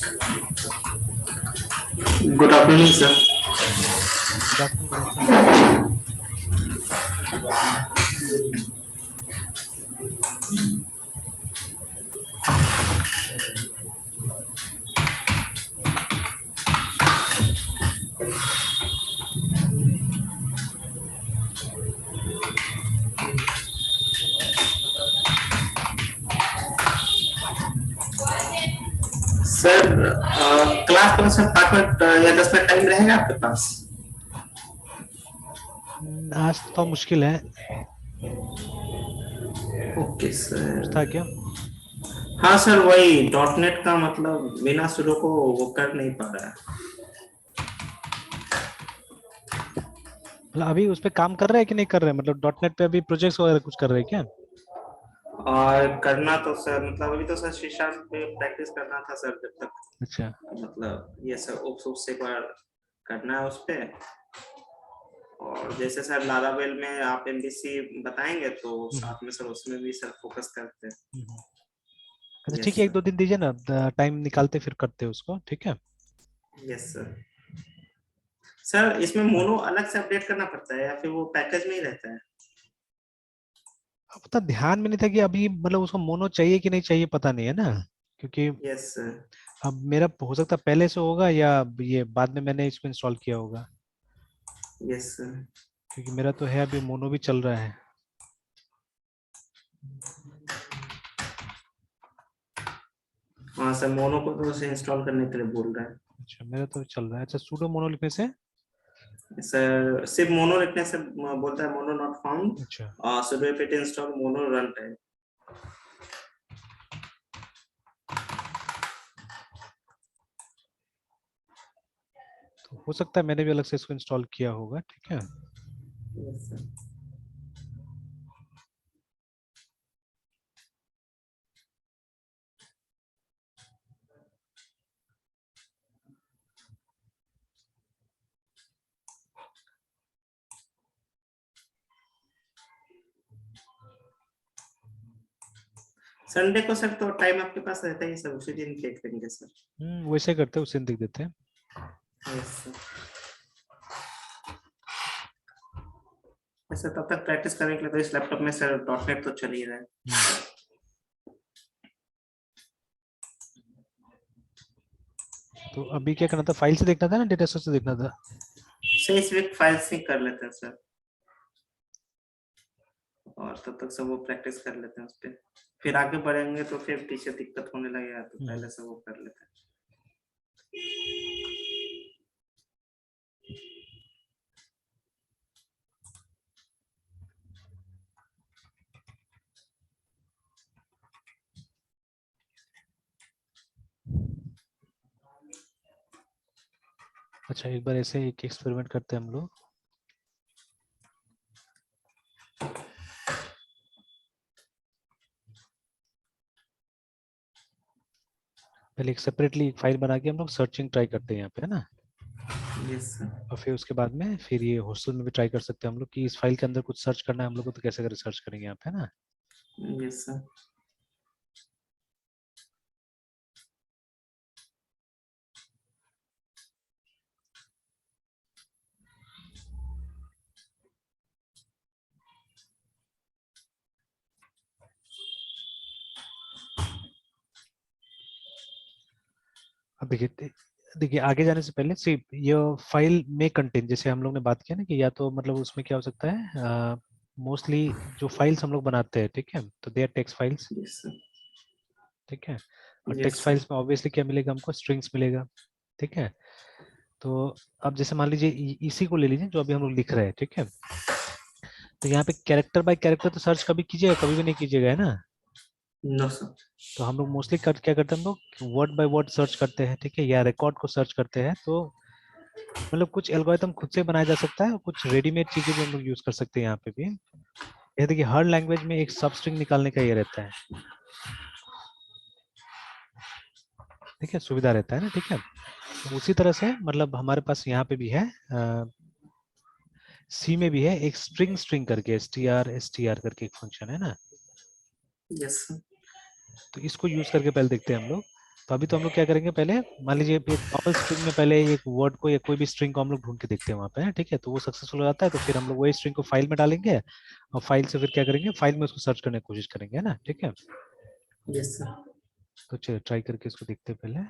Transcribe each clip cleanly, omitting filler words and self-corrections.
Good afternoon sir. Good afternoon, good afternoon. Sir class कौन सा 5 minute या 10 minute time रहेगा आपके पास? आज तो मुश्किल है। ओके कुछ था सर। क्या? हाँ सर, वही डॉट नेट का मतलब बिना शुरू को वो कर नहीं पा रहा है। मतलब अभी उस पे काम कर रहे हैं कि नहीं कर रहे हैं? मतलब डॉट नेट पे अभी प्रोजेक्ट्स वगैरह कुछ कर रहे हैं क्या? और करना तो सर मतलब अभी तो सर शीशा पे प्रैक्टिस करना था सर, जब तक अच्छा। मतलब ये सब उस से एक बार करना है उस पे। और जैसे सर लारावेल में आप एमबीसी बताएंगे तो हम्म, साथ में सर उसमें भी सर फोकस करते हैं। हम्म। अच्छा ठीक यस है, एक सर। दो दिन दीजिए ना, टाइम निकालते फिर करते हैं उसको, ठीक है। Yes sir. सर इसमें मोनो अलग से अपडेट करना पड़ता है या फिर वो पैकेज में ही रहता है? अब पता ध्यान में नहीं था कि अभी मतलब उसको मोनो चाहिए कि नहीं चाहिए, पता नहीं है ना। क्योंकि यस सर। अब मेरा हो सकता है पहले से होगा या ये बाद में मैंने इसको इंस्टॉल किया होगा। Yes sir. क्योंकि मेरा तो है अभी मोनो भी चल रहा है। हाँ सर, मोनो को तो उसे इंस्टॉल करने के लिए बोल रहा है। अच्छा, मेरा तो चल रहा है। अच्छा, सूडो मोनो लिखने से? सर सिर्फ मोनो लिखने से बोलता है मोनो नॉट फाउंड। अच्छा, sudo APT install mono runtime. तो हो सकता है मैंने भी अलग से इसको इंस्टॉल किया होगा, ठीक है। Yes sir. संडे को सर तो टाइम आपके पास रहता है सर, उसी दिन देख लेंगे सर। वैसे करते हैं, उसे लिख देते हैं। Yes sir. वैसे तब तक प्रैक्टिस करने के लिए तो इस लैपटॉप में सर डॉट नेट तो चल ही रहा है। तो अभी क्या करना था? फाइल से देखना था ना, डेटा सोर्स से देखना था? से इस वीक फाइल से कर लेते हैं सर, और तब तक सब वो प्रैक्टिस कर लेते हैं उस पर। फिर आगे बढ़ेंगे तो फिर पीछे दिक्कत होने लगेगा, तो पहले से वो कर लेते हैं। अच्छा, एक बार ऐसे एक एक्सपेरिमेंट करते हैं हम लोग। पहले एक सेपरेटली एक फाइल बना के हम लोग सर्चिंग ट्राई करते हैं यहाँ पे, है ना। Yes sir. और फिर उसके बाद में फिर ये हॉस्टल में भी ट्राई कर सकते हैं हम लोग कि इस फाइल के अंदर कुछ सर्च करना है हम लोग को, तो कैसे कर सर्च करेंगे यहाँ पे, है ना। Yes sir. अब देखिए, देखिए आगे जाने से पहले सिर्फ ये फाइल में कंटेंट, जैसे हम लोग ने बात किया ना कि या तो मतलब उसमें क्या हो सकता है, मोस्टली जो फाइल्स हम लोग बनाते हैं, ठीक है, तो they are text files, yes sir. ठीक है। और यस टेक्स्ट सर। फाइल्स में ऑब्वियसली क्या मिलेगा हमको? स्ट्रिंग्स मिलेगा, ठीक है। तो अब जैसे मान लीजिए इसी को ले लीजिए जो अभी हम लोग लिख रहे हैं, ठीक है। तो यहाँ पे कैरेक्टर बाय कैरेक्टर तो सर्च कभी कीजिएगा? कभी भी नहीं कीजिएगा, है ना। No sir. तो हम लोग मोस्टली क्या करते हैं, हम लोग वर्ड बाय वर्ड सर्च करते हैं, ठीक है, या रिकॉर्ड को सर्च करते हैं। तो मतलब कुछ एल्गोरिथम खुद से बनाया जा सकता है और कुछ रेडीमेड चीजें भी हम लोग यूज कर सकते हैं यहाँ पे भी। ये देखिए, हर लैंग्वेज में एक सब स्ट्रिंग निकालने का ये रहता है, ठीक है, सुविधा रहता है ना, ठीक है। तो उसी तरह से मतलब हमारे पास यहाँ पे भी है, सी में भी है एक स्ट्रिंग स्ट्रिंग करके, एस टी आर करके एक फंक्शन है ना। Yes sir. तो इसको यूज करके पहले देखते हैं हम लोग। तो अभी तो हम लोग क्या करेंगे, पहले मान लीजिए एक नॉर्मल स्ट्रिंग में पहले एक वर्ड को या कोई भी स्ट्रिंग को हम लोग ढूंढ के देखते हैं वहाँ पे, ठीक है। तो वो सक्सेसफुल हो जाता है तो फिर हम लोग वही स्ट्रिंग को फाइल में डालेंगे और फाइल से फिर क्या करेंगे, फाइल में उसको सर्च करने की कोशिश करेंगे, है ना, ठीक है। Yes sir. तो चलिए ट्राई करके इसको देखते हैं पहले।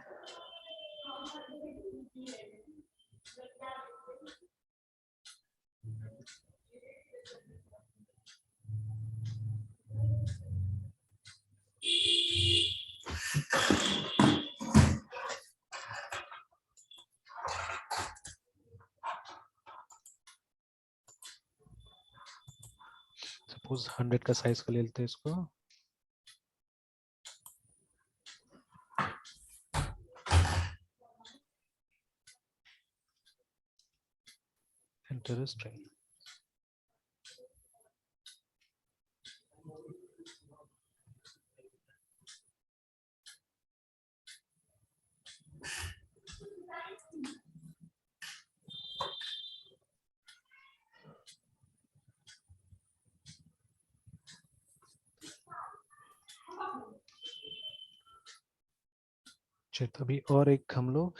सपोज 100 का साइज का ले लेते हैं इसको। Enter string. चलिए तो अभी और एक हम लोग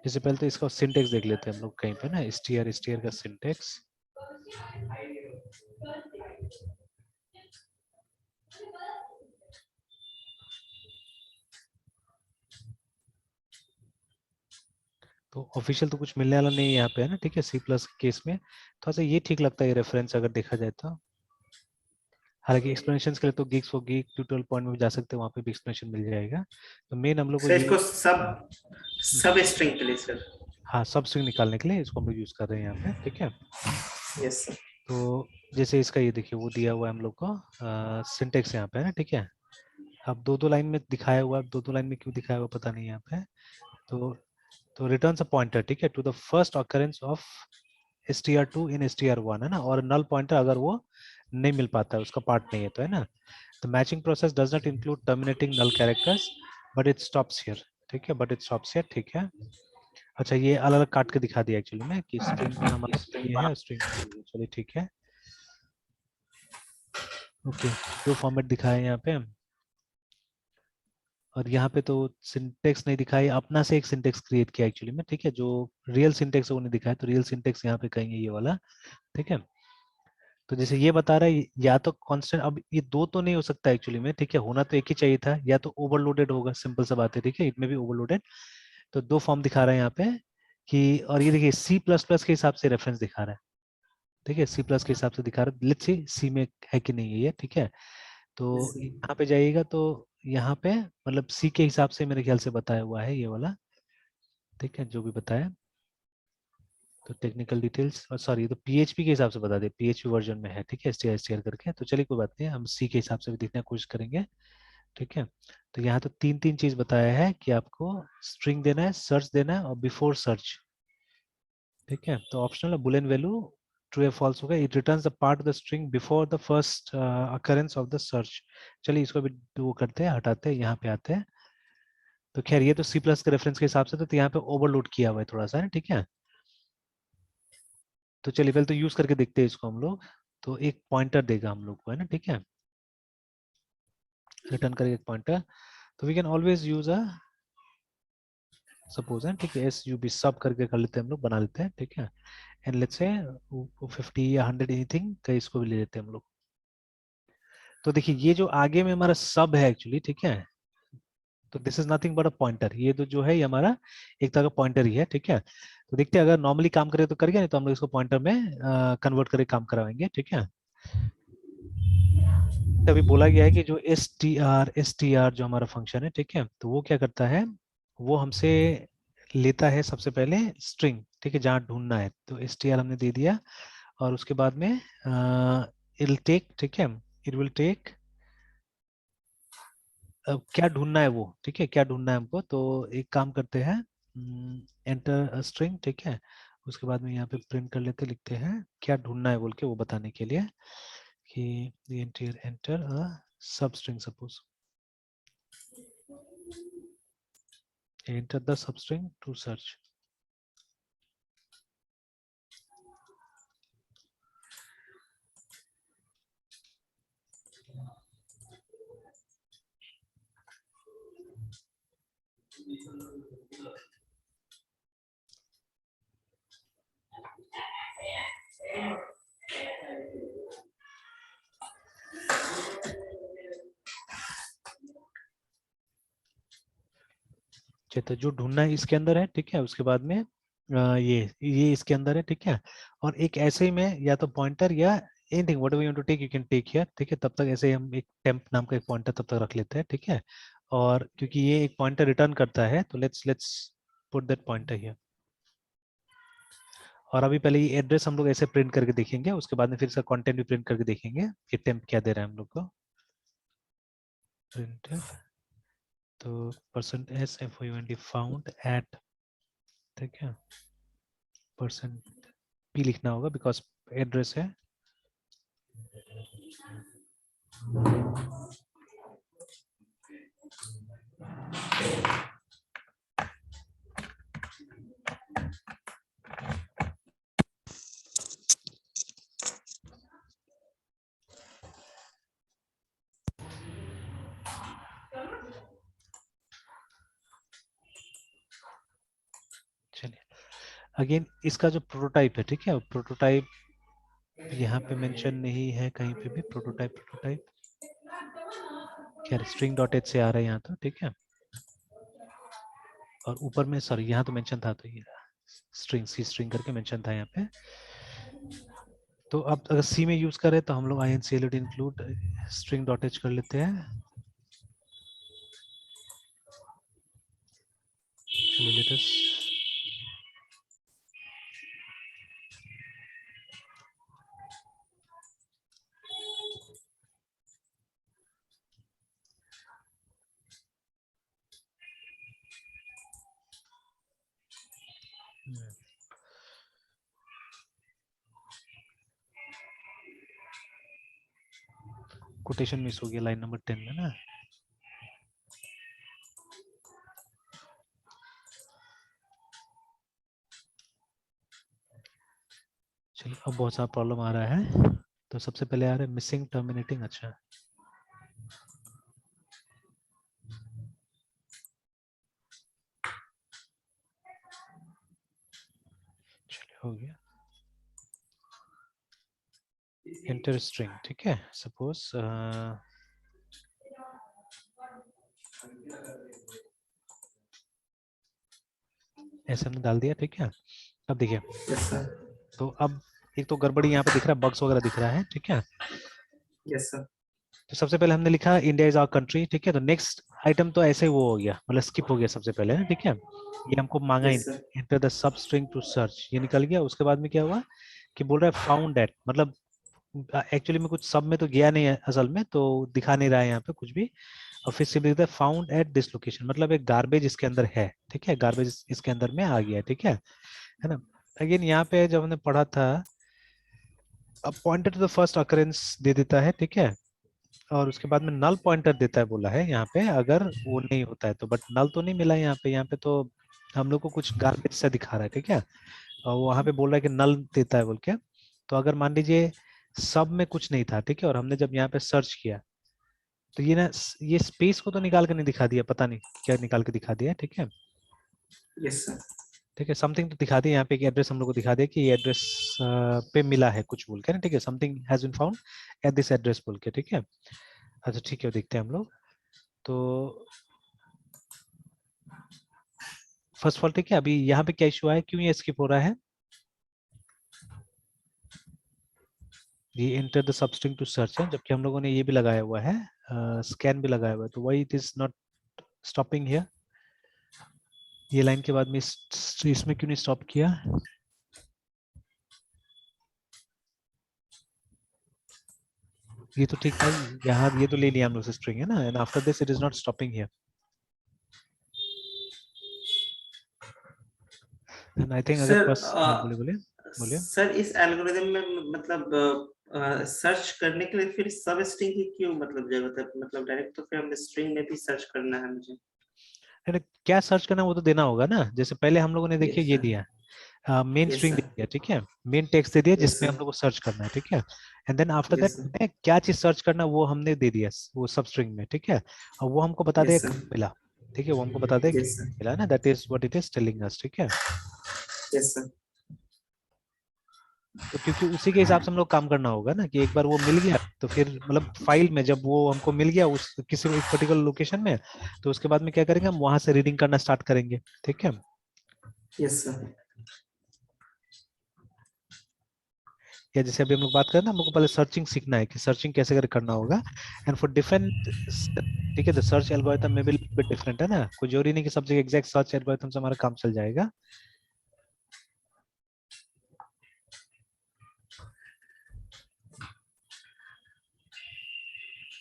जैसे पहले तो इसका सिंटेक्स देख लेते हैं हम लोग कहीं पे ना, str का सिंटेक्स। तो ऑफिशियल तो कुछ मिलने वाला नहीं है यहाँ पे, है ना, ठीक है। सी प्लस केस में थोड़ा सा ये ठीक लगता है रेफरेंस अगर देखा जाए तो। हालांकि एक्सप्लेनेशन के लिए तो gigs for gig tutorial point में भी जा सकते हैं, वहाँ पे भी एक्सप्लेनेशन मिल जाएगा। तो मेन हम लोग को सर ये इसको सब सब स्ट्रिंग के लिए सर। हाँ सब स्ट्रिंग निकालने के लिए इसको हम लोग यूज कर रहे हैं यहाँ पे, ठीक है। Yes sir. तो जैसे इसका ये देखिए वो दिया हुआ है हम लोग को सिंटेक्स यहाँ पे, है ना, ठीक है। अब दो दो लाइन में दिखाया हुआ है, दो दो लाइन में क्यों दिखाया हुआ पता नहीं यहाँ पे। तो रिटर्न्स अ पॉइंटर, ठीक है, to the first occurrence of str2 in str1, है ना, और नल पॉइंटर अगर वो नहीं मिल पाता है, उसका पार्ट नहीं है तो, है ना। The matching process does not include terminating null characters but it stops here, ठीक है, बट इट स्टॉप्स हियर, ठीक है। अच्छा ये अलग अलग काट के दिखा दिया एक्चुअली में कि स्ट्रिंग में हमारा ये है, स्ट्रिंग में ये है। चलिए ठीक है, ओके। दो फॉर्मेट दिखाए यहाँ पे, और यहाँ पे तो सिंटेक्स नहीं दिखाई, अपना से एक सिंटेक्स क्रिएट किया एक्चुअली में, ठीक है। जो रियल सिंटेक्स है वो नहीं दिखाया, तो रियल सिंटेक्स यहाँ पे कहेंगे ये वाला, ठीक है। तो जैसे ये बता रहा है या तो कांस्टेंट, अब ये दो तो नहीं हो सकता एक्चुअली में, ठीक है, होना तो एक ही चाहिए था, या तो ओवरलोडेड होगा, सिंपल सा बात है, ठीक है, इट में भी ओवरलोडेड। तो दो फॉर्म दिखा रहा है यहाँ पे कि, और ये देखिए सी प्लस प्लस के हिसाब से रेफरेंस दिखा रहा है, ठीक है, सी प्लस के हिसाब से दिखा रहा है, लेट्स सी में है कि नहीं है ये, ठीक है। तो यहाँ पे जाइएगा तो यहाँ पे मतलब सी के हिसाब से मेरे ख्याल से बताया हुआ है ये वाला, ठीक है, जो भी बताया। तो टेक्निकल डिटेल्स, और सॉरी, तो पीएचपी के हिसाब से बता दे, पीएचपी वर्जन में है, ठीक है, एसटीआर करके। तो चलिए कोई बात नहीं, हम सी के हिसाब से भी देखने की कोशिश करेंगे, ठीक है। तो यहाँ तो तीन तीन चीज बताया है कि आपको स्ट्रिंग देना है, सर्च देना है, और बिफोर सर्च, ठीक है। तो ऑप्शनल है बुलियन वैल्यू ट्रू या फॉल्स होगा, it returns the part of the string before the first occurrence of the search. चलिए इसको भी वो करते हैं, हटाते हैं, यहाँ पे आते हैं। तो खैर ये तो सी प्लस के रेफरेंस के हिसाब से, तो यहाँ पे ओवरलोड किया हुआ है थोड़ा सा, ठीक है। तो चलिए पहले तो यूज करके देखते हैं इसको हम लोग। तो एक पॉइंटर देगा हम लोग को, है ना, ठीक है, रिटर्न करेगा एक पॉइंटर। तो we can always use a suppose, है ठीक है, एस यू बी सब करके कर लेते हैं हम लोग, बना लेते हैं, ठीक है। एंड लेट्स से 50 या 100 एनीथिंग का इसको भी ले लेते हैं हम लोग। तो देखिए ये जो आगे में हमारा सब है एक्चुअली, ठीक है, तो this is nothing but a pointer, ये तो जो है ये हमारा एक तरह का पॉइंटर ही है, ठीक है। तो देखते हैं अगर नॉर्मली काम करे तो कर गया, नहीं तो हम लोग इसको पॉइंटर में कन्वर्ट करके काम कराएंगे, ठीक है। अभी बोला गया है कि जो एस टी आर जो हमारा फंक्शन है, ठीक है, तो वो क्या करता है, वो हमसे लेता है सबसे पहले स्ट्रिंग, ठीक है, जहाँ ढूंढना है, तो एस टी आर हमने दे दिया, और उसके बाद में इट विल टेक, ठीक है, इट विल टेक क्या ढूंढना है वो, ठीक है, क्या ढूंढना है हमको। तो एक काम करते हैं, एंटर स्ट्रिंग, ठीक है, उसके बाद में यहाँ पे प्रिंट कर लेते, लिखते हैं क्या ढूंढना है बोल के, वो बताने के लिए कि एंटर सब string, suppose enter the substring to search। तो जो ढूंढना है इसके अंदर है, ठीक है। उसके बाद में ये इसके अंदर है, ठीक है। और एक ऐसे ही में या तो पॉइंटर या anything whatever you want to take you can take here, ठीक है। तब तक ऐसे ही हम एक टेम्प नाम का एक पॉइंटर तब तक रख लेते हैं, ठीक है। और क्योंकि ये एक पॉइंटर रिटर्न करता है तो let's put that pointer here. और अभी पहले ये एड्रेस हम लोग ऐसे प्रिंट करके देखेंगे, उसके बाद में फिर इसका कंटेंट भी प्रिंट करके देखेंगे कि टेम्प क्या दे रहा है हम लोग को। प्रिंट तो %FOUND फाउंड एट, ठीक है। %P लिखना होगा बिकॉज एड्रेस है। चलिए अगेन इसका जो प्रोटोटाइप है, ठीक है, प्रोटोटाइप यहाँ पे मेंशन नहीं है कहीं पे भी। प्रोटोटाइप खैर string.h से आ रहा है यहाँ तो, ठीक है। और ऊपर में सॉरी यहाँ तो मेंशन था, तो ये सी स्ट्रिंग करके मेंशन था यहाँ पे। तो अब अगर सी में यूज करें तो हम लोग include इंक्लूड string.h कर लेते हैं। चलिए लेटेस्ट कोटेशन मिस हो गया लाइन नंबर 10 में ना। चलिए अब बहुत सारा प्रॉब्लम आ रहा है। तो सबसे पहले आ रहा है मिसिंग टर्मिनेटिंग। अच्छा चलिए हो गया। इंटर स्ट्रिंग, ठीक है। सपोज ऐसे हमने डाल दिया, ठीक है। अब देखिए यस सर। तो अब एक तो गड़बड़ी यहाँ पे दिख रहा है, बग्स वगैरह दिख रहा है, ठीक है। Yes sir. तो सबसे पहले हमने लिखा इंडिया इज आवर कंट्री, ठीक है। तो नेक्स्ट आइटम तो ऐसे ही वो हो गया, मतलब स्किप हो गया सबसे पहले, ठीक है। ये हमको मांगा ही यस नहीं, sir. Enter the substring to search, ये निकल गया। उसके बाद में क्या हुआ कि बोल रहा है फाउंड एट, मतलब एक्चुअली में कुछ सब में तो गया नहीं है असल में, तो दिखा नहीं रहा है यहाँ पे कुछ भी। और फिर से लिखता है फाउंड एट दिस लोकेशन, मतलब एक गार्बेज इसके अंदर है, ठीक है। गार्बेज इसके अंदर में आ गया, ठीक है ना। अगेन यहाँ पे जब हमने पढ़ा था, अब pointer to the first occurrence दे देता है, ठीक है। और उसके बाद में नल पॉइंटर देता है, बोला है यहाँ पे अगर वो नहीं होता है तो। बट नल तो नहीं मिला यहाँ पे तो हम लोग को कुछ गार्बेज सा दिखा रहा है, ठीक है। और वहां पे बोल रहा है कि नल देता है बोल के। तो अगर मान लीजिए सब में कुछ नहीं था, ठीक है, और हमने जब यहाँ पे सर्च किया तो ये ना, ये स्पेस को तो निकाल के नहीं दिखा दिया, पता नहीं क्या निकाल के दिखा दिया, ठीक है। Yes sir. ठीक है, समथिंग तो दिखा दिया यहाँ पे, एक एड्रेस हम लोग को दिखा दिया कि ये एड्रेस पे मिला है कुछ बोल के ना, ठीक है। Something has been found at this address बोल के, ठीक है। अच्छा ठीक है, देखते हैं हम लोग। तो फर्स्ट ऑफ ऑल, ठीक है, अभी यहाँ पे क्या इशू है, क्यों ये स्किप हो रहा है। ये enter the substring to search है, जबकि हम लोगों ने ये भी लगाया हुआ है, स्कैन भी लगाया हुआ है। तो why it is not stopping here. ये लाइन के बाद में इसमें क्यों नहीं स्टॉप किया। ये तो ठीक था, यहाँ ये तो ले लिया हम लोग से स्ट्रिंग है ना, and after this it is not stopping here. And I think अगर सर बस बोले बोले बोले। सर इस एल्गोरिदम में मतलब सर्च करने के लिए फिर सब स्ट्रिंग की क्यों मतलब जरूरत है, मतलब डायरेक्ट तो फिर हमें स्ट्रिंग में भी सर्च करना है मुझे। अरे क्या सर्च करना वो तो देना होगा ना, जैसे पहले हम लोगों ने देखिए यस ये सर। दिया मेन यस स्ट्रिंग दे सर। दिया, ठीक है। मेन टेक्स्ट दे दिया यस जिसमें हम सर। लोग को सर्च करना है, ठीक है। And then after yes that sir. क्या चीज सर्च करना वो हमने दे दिया वो सब स्ट्रिंग में, ठीक है। और वो हमको बता यस दिया सर। कब मिला, ठीक है, वो हमको बता दे यस सर, मिला है ना, that is what it is telling us, ठीक है। यस सर, तो क्योंकि उसी के हिसाब से हम लोग काम करना होगा ना, कि एक बार वो मिल गया तो फिर मतलब फाइल में जब वो हमको मिल गया उस किसी एक पर्टिकुलर लोकेशन में, तो उसके बाद में क्या करेंगे, हम वहां से रीडिंग करना स्टार्ट करेंगे, ठीक है। यस सर, या जैसे अभी हम लोग बात करें ना, हमको पहले सर्चिंग सीखना है कि सर्चिंग कैसे करना होगा, एंड फॉर डिफरेंट, ठीक है, द सर्च एल्गोरिथम में भी बिट डिफरेंट है ना, कोई जरूरी नहीं कि सब जगह एग्जैक्ट सर्च एल्गोरिथम से हमारा काम चल जाएगा।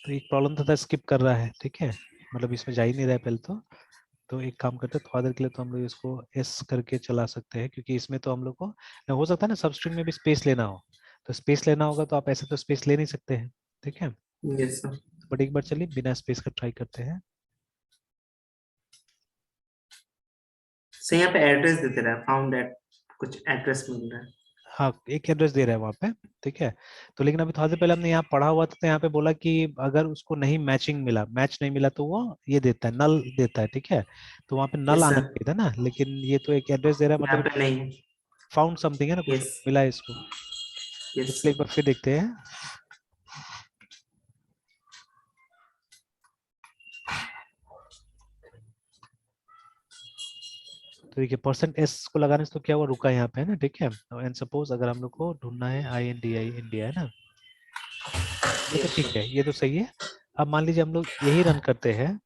तो एक प्रॉब्लम था स्किप कर रहा है, ठीक है, मतलब इसमें जा ही नहीं रहा है पहले तो एक काम करते हैं, थोड़ा देर के लिए तो हम लोग इसको एस करके चला सकते हैं, क्योंकि इसमें तो हम लोग को हो सकता है ना सबस्ट्रिंग में भी स्पेस लेना हो, तो स्पेस लेना होगा तो आप ऐसे तो स्पेस ले नहीं सकते हैं, ठीक है। Yes sir. बट एक बार चलिए बिना स्पेस का ट्राई करते हैं। सर यहाँ पे एड्रेस देते रहा, फाउंड एट, कुछ एड्रेस मिल रहा है। हाँ, एक एड्रेस दे रहा है वहाँ पे, ठीक है। तो लेकिन अभी थोड़ा देर पहले हमने यहाँ पढ़ा हुआ था, तो यहाँ पे बोला कि अगर उसको नहीं मैचिंग मिला, मैच नहीं मिला, तो वो ये देता है, नल देता है, ठीक है। तो वहाँ पे नल यस आना सर, चाहिए था ना, लेकिन ये तो एक एड्रेस दे रहा है, यहाँ मतलब पे नहीं। फाउंड समथिंग है ना, कुछ यस, मिला है इसको। तो यस चलिए एक सर। बार फिर देखते हैं। तो देखिए परसेंट एस को लगाने से तो क्या हुआ, रुका यहाँ पे है ना, ठीक है। एंड सपोज अगर हम लोग को ढूंढना है INDI इंडिया है ना, ये तो यस ठीक सर, है, ये तो सही है। अब मान लीजिए हम लोग यही रन करते हैं,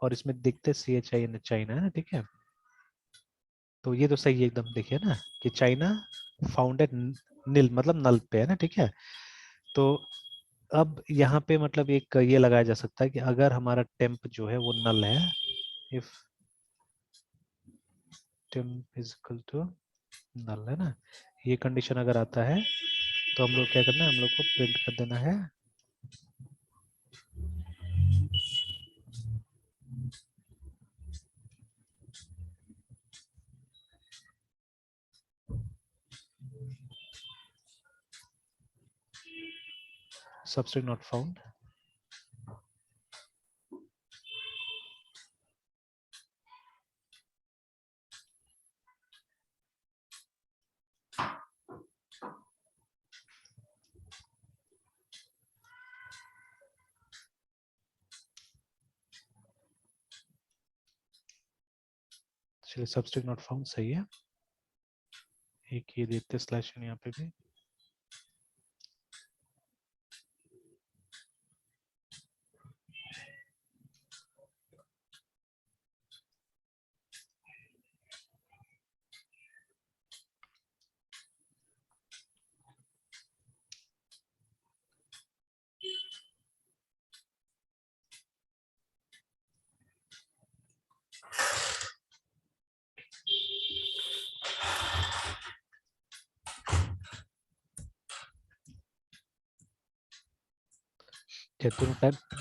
और इसमें देखते CHIN चाइना है ना, ठीक है। तो ये तो सही है एकदम, देखिए ना कि चाइना फाउंडेड नील, मतलब नल पे है ना, ठीक है। तो अब यहाँ पे मतलब एक ये लगाया जा सकता है कि अगर हमारा टेम्प जो है वो नल है, if temp is equal to null है ना, ये कंडीशन अगर आता है तो हम लोग क्या करना है, हम लोग को प्रिंट कर देना है सबस्ट्रिंग नॉट फाउंड। चलिए सबस्ट्रिंग नॉट फाउंड सही है, एक ये देते स्लैश यहाँ पे भी।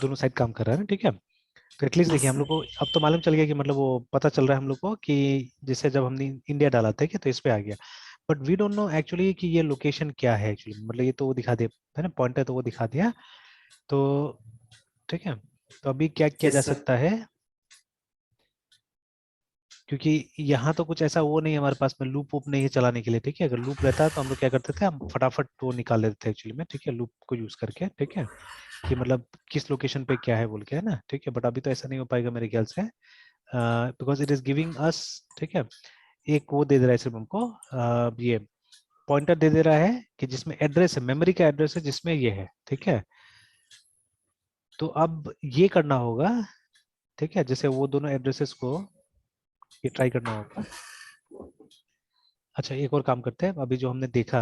दोनों साइड काम कर रहा है ना, ठीक है। तो एटलीस्ट यस देखिए हम सर, लोग को अब तो मालूम चल गया कि मतलब वो पता चल रहा है हम लोग को कि जैसे जब हमने इंडिया डाला था कि तो इस पे आ गया, but we don't know actually कि ये लोकेशन क्या है एक्चुअली, मतलब ये तो वो दिखा दिया है ना, पॉइंटर तो वो दिखा दिया, तो ठीक है। तो अभी क्या किया जा यस सर, सकता है, क्योंकि यहाँ तो कुछ ऐसा वो नहीं है हमारे पास में, लूप वूप नहीं है चलाने के लिए, ठीक है। अगर लूप रहता तो हम लोग क्या करते थे, हम फटाफट वो निकाल लेते थे एक्चुअली में, ठीक है, लूप को यूज करके, ठीक है, कि मतलब किस लोकेशन पे क्या है बोल के, है ना, ठीक है। बट अभी तो ऐसा नहीं हो पाएगा मेरे ख्याल से, because it is giving us, ठीक है, एक वो दे दे रहा है सिर्फ हमको, ये पॉइंटर दे दे रहा है कि जिसमें एड्रेस है, मेमोरी का एड्रेस है जिसमें ये है, ठीक है। तो अब ये करना होगा, ठीक है, जैसे वो दोनों एड्रेसेस को ये ट्राई करना होगा। अच्छा एक और काम करते हैं, अभी जो हमने देखा,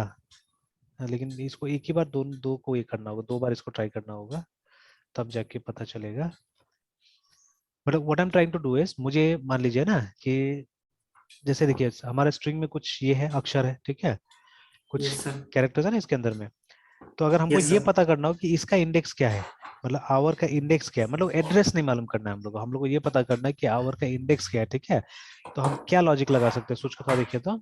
लेकिन इसको एक ही बार दो दो को ये करना होगा, दो बार इसको ट्राई करना होगा, तब जाके पता चलेगा। मतलब what I am trying to do is, मुझे मान लीजिए ना कि जैसे देखिए हमारे स्ट्रिंग में कुछ ये है, अक्षर है, ठीक है, कुछ यस सर, कैरेक्टर्स है ना इसके अंदर में। तो अगर हमको यस ये सर, पता करना हो कि इसका इंडेक्स क्या है, मतलब आवर का इंडेक्स क्या है, मतलब एड्रेस नहीं मालूम करना है हम लोग को ये पता करना है कि आवर का इंडेक्स क्या है, ठीक है। तो हम क्या लॉजिक लगा सकते हैं, सोच कर थोड़ा देखिए तो।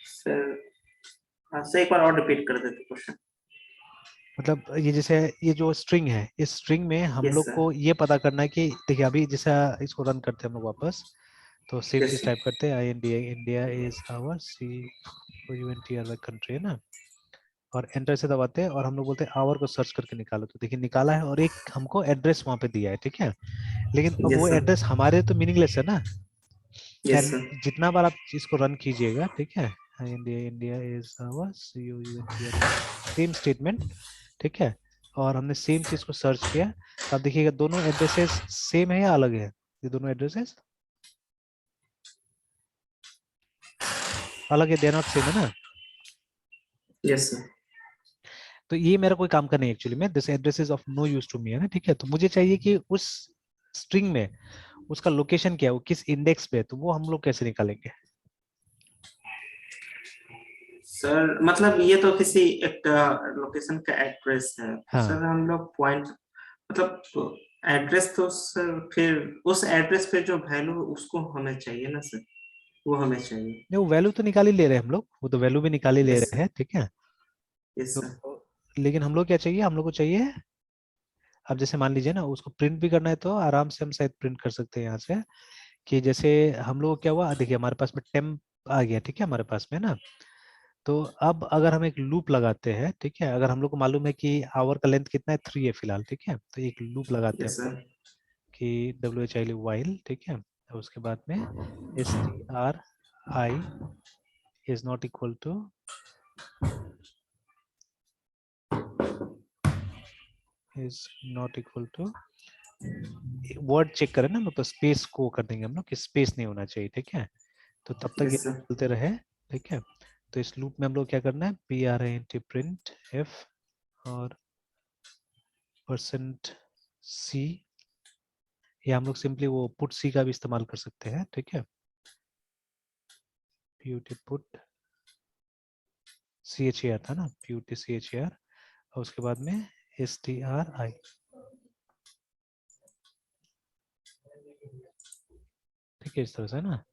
सर हाँ, सर एक बार और रिपीट कर देते क्वेश्चन। मतलब ये जैसे ये जो स्ट्रिंग है, इस स्ट्रिंग में हम यस लोग सर। को ये पता करना है कि देखिए अभी जैसा इसको रन करते हैं हम लोग वापस, तो सेम यस चीज सर। टाइप करते हैं, I N D, India is our C O U N T R Y country है ना, और एंटर से दबाते हैं और हम लोग बोलते हैं आवर को सर्च करके निकालो, तो देखिए निकाला है और एक हमको एड्रेस वहां पे दिया है, ठीक है। लेकिन अब वो यस सर। एड्रेस हमारे तो मीनिंगलेस है ना, यस एंड सर। जितना बार आप इसको रन कीजिएगा, ठीक है, India India is our C U U N T R, same statement, ठीक है, और हमने सेम चीज को सर्च किया, तो आप देखिएगा दोनों एड्रेसेस सेम है या अलग है, ये दोनों एड्रेसेस अलग है, दे आर नॉट सेम है ना। Yes sir. तो ये मेरा कोई काम का नहीं एक्चुअली में, this address is of no use to me है ना, ठीक है। तो मुझे चाहिए कि उस स्ट्रिंग में उसका लोकेशन क्या है, वो किस इंडेक्स पे है, तो वो हम लोग कैसे निकालेंगे। सर मतलब ये तो किसी एक लोकेशन का एड्रेस है, तो हाँ, सर हम लोग पॉइंट मतलब एड्रेस तो सर फिर उस एड्रेस पे जो वैल्यू उसको हमें चाहिए ना सर, वो हमें चाहिए। नहीं वो वैल्यू तो निकाल ही ले रहे हैं हम लोग, वो तो वैल्यू भी निकाल ही ले यस रहे सर। हैं, ठीक है। यस तो सर। लेकिन हम लोग क्या चाहिए, हम लोग को चाहिए, अब जैसे मान लीजिए ना उसको प्रिंट भी करना है, तो आराम से हम शायद प्रिंट कर सकते हैं यहाँ से, कि जैसे हम लोग क्या हुआ, देखिए हमारे पास में टेम्प आ गया, ठीक है, हमारे पास में ना। तो अब अगर हम एक लूप लगाते हैं, ठीक है, अगर हम लोग को मालूम है कि आवर का लेंथ कितना है, 3 है फिलहाल, ठीक है, तो एक लूप लगाते हैं यस हम सर। लोग कि डब्ल्यू एच आई वाइल, ठीक है, और उसके बाद में S T R I is not equal to, is not equal to, word check करें ना, मतलब स्पेस को कर देंगे हम लोग कि स्पेस नहीं होना चाहिए, ठीक है। तो तब तक ये यस सर। चलते रहे, ठीक है। तो इस लूप में हम लोग क्या करना है, P R I N T print f और परसेंट सी, या हम लोग सिंपली वो पुट सी का भी इस्तेमाल कर सकते हैं, ठीक है, PUT put C H A R था ना, PUT C H A R, और उसके बाद में एस टी आर आई, ठीक है, इस तरह से ना।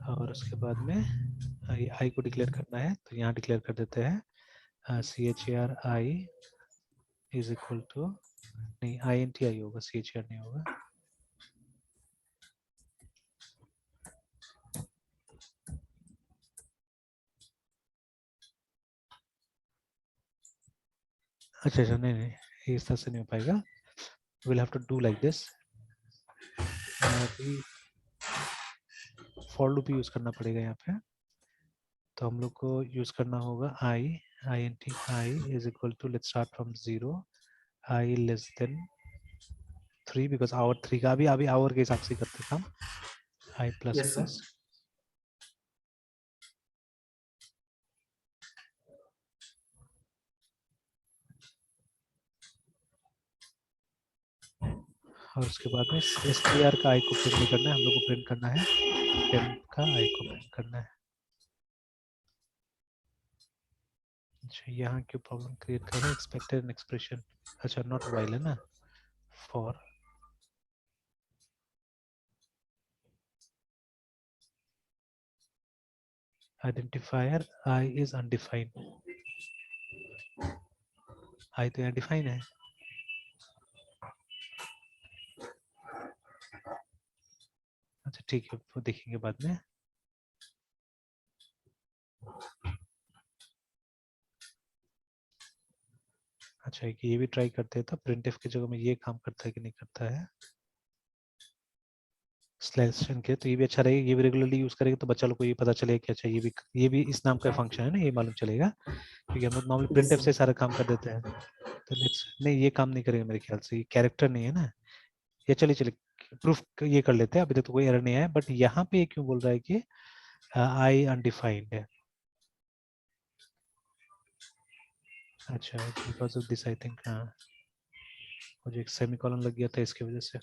और उसके बाद में आई को डिक्लेयर करना है, तो यहाँ डिक्लेयर कर देते हैं C H A R I is equal to, नहीं आई एन टी आई होगा, सी एच ए आर नहीं होगा, अच्छा अच्छा, नहीं नहीं, ये इस तरह से नहीं हो पाएगा, will have to do like this, अभी फॉर लूप यूज करना पड़ेगा यहाँ पे। तो हम लोग को यूज करना होगा I, I N T I is equal to, let's start from 0, I less than 3, because our 3 का अभी अभी आवर के हिसाब से करते काम, आई प्लस यस सर। प्लस, और उसके बाद में एस टी आर का आई को प्रिंट नहीं करना है, हम लोग को प्रिंट करना है टेम्प का आई को प्रिंट करना है। अच्छा यहाँ क्यों प्रॉब्लम क्रिएट कर रहा है, एक्सपेक्टेड एक्सप्रेशन, अच्छा नॉट वाइल है ना, for, identifier I is undefined, I तो यहाँ डिफाइन है, अच्छा ठीक है, वो देखेंगे बाद में। अच्छा एक ये भी ट्राई करते हैं, तो प्रिंट एफ की जगह में ये काम करता है कि नहीं करता है, स्लैशन के, तो ये भी अच्छा रहेगा, ये भी रेगुलरली यूज करेंगे तो बच्चा लोग को ये पता चलेगा कि अच्छा ये भी इस नाम का फंक्शन है ना, ये मालूम चलेगा, क्योंकि हम लोग normally print yes F sir. से सारा काम कर देते हैं। तो लेट्स, नहीं ये काम नहीं करेगा मेरे ख्याल से, ये कैरेक्टर नहीं है ना, ये चलिए चलिए प्रूफ ये कर लेते हैं, अभी तक तो कोई एरर नहीं आया, बट यहाँ पे ये क्यों बोल रहा है कि आई अनडिफाइंड है, अच्छा because of this I think, हाँ मुझे एक सेमीकोलन लग गया था इसकी वजह से।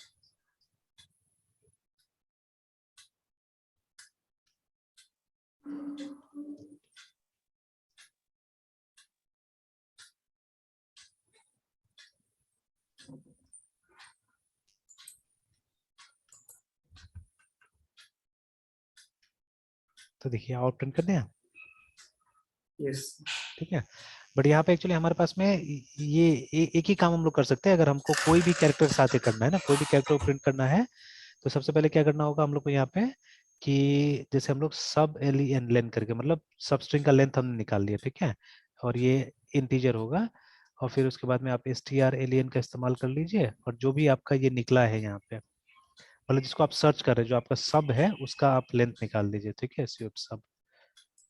तो देखिए आउट प्रिंट करते हैं, यस ठीक है। बट यहाँ पे एक्चुअली हमारे पास में ये एक ही काम हम लोग कर सकते हैं। अगर हमको कोई भी कैरेक्टर के साथ करना है ना, कोई भी कैरेक्टर को प्रिंट करना है, तो सबसे पहले क्या करना होगा हम लोग को यहाँ पे कि जैसे हम लोग सब एन लेंथ करके, मतलब सब स्ट्रिंग का लेंथ हमने निकाल लिया, ठीक है, और ये इंटीजर होगा। और फिर उसके बाद में आप str_alien का इस्तेमाल कर लीजिए, और जो भी आपका ये निकला है यहाँ पे, मतलब जिसको आप सर्च कर रहे हैं, जो आपका सब है उसका आप लेंथ निकाल लीजिए, ठीक है, सब।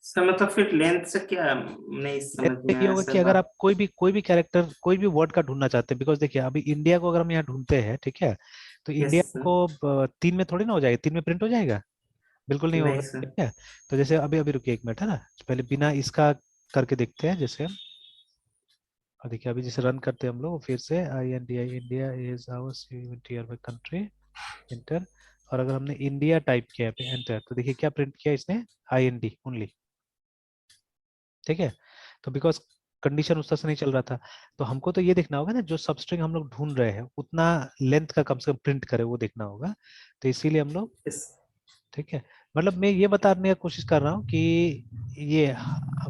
सर, मतलब फिर लेंथ से क्या नहीं लेंथ समझ से में ये आया होगा सर कि अगर बात। आप कोई भी कैरेक्टर, कोई भी वर्ड का ढूंढना चाहते हैं, बिकॉज देखिए अभी इंडिया को अगर हम यहाँ ढूंढते हैं, ठीक है, तो यस इंडिया सर। को 3 में थोड़ी ना हो जाएगा, 3 में प्रिंट हो जाएगा, बिल्कुल नहीं नहीं होगा, सर। ठीक है। तो जैसे अभी अभी रुकिए 1 मिनट, है ना, पहले बिना इसका करके देखते हैं, जैसे और देखिए अभी जैसे रन करते हैं हम लोग फिर से, INDI India is our tear by country, enter. और अगर हमने इंडिया टाइप किया है एंटर, तो देखिए क्या प्रिंट किया इसने, IND ओनली, ठीक है। तो बिकॉज कंडीशन उस तरह से नहीं चल रहा था, तो हमको तो ये देखना होगा ना, जो सबस्ट्रिंग हम लोग ढूंढ रहे हैं उतना लेंथ का कम से कम प्रिंट करे, वो देखना होगा। तो इसीलिए हम लोग, यस। ठीक है, मतलब मैं ये बताने की कोशिश कर रहा हूँ कि ये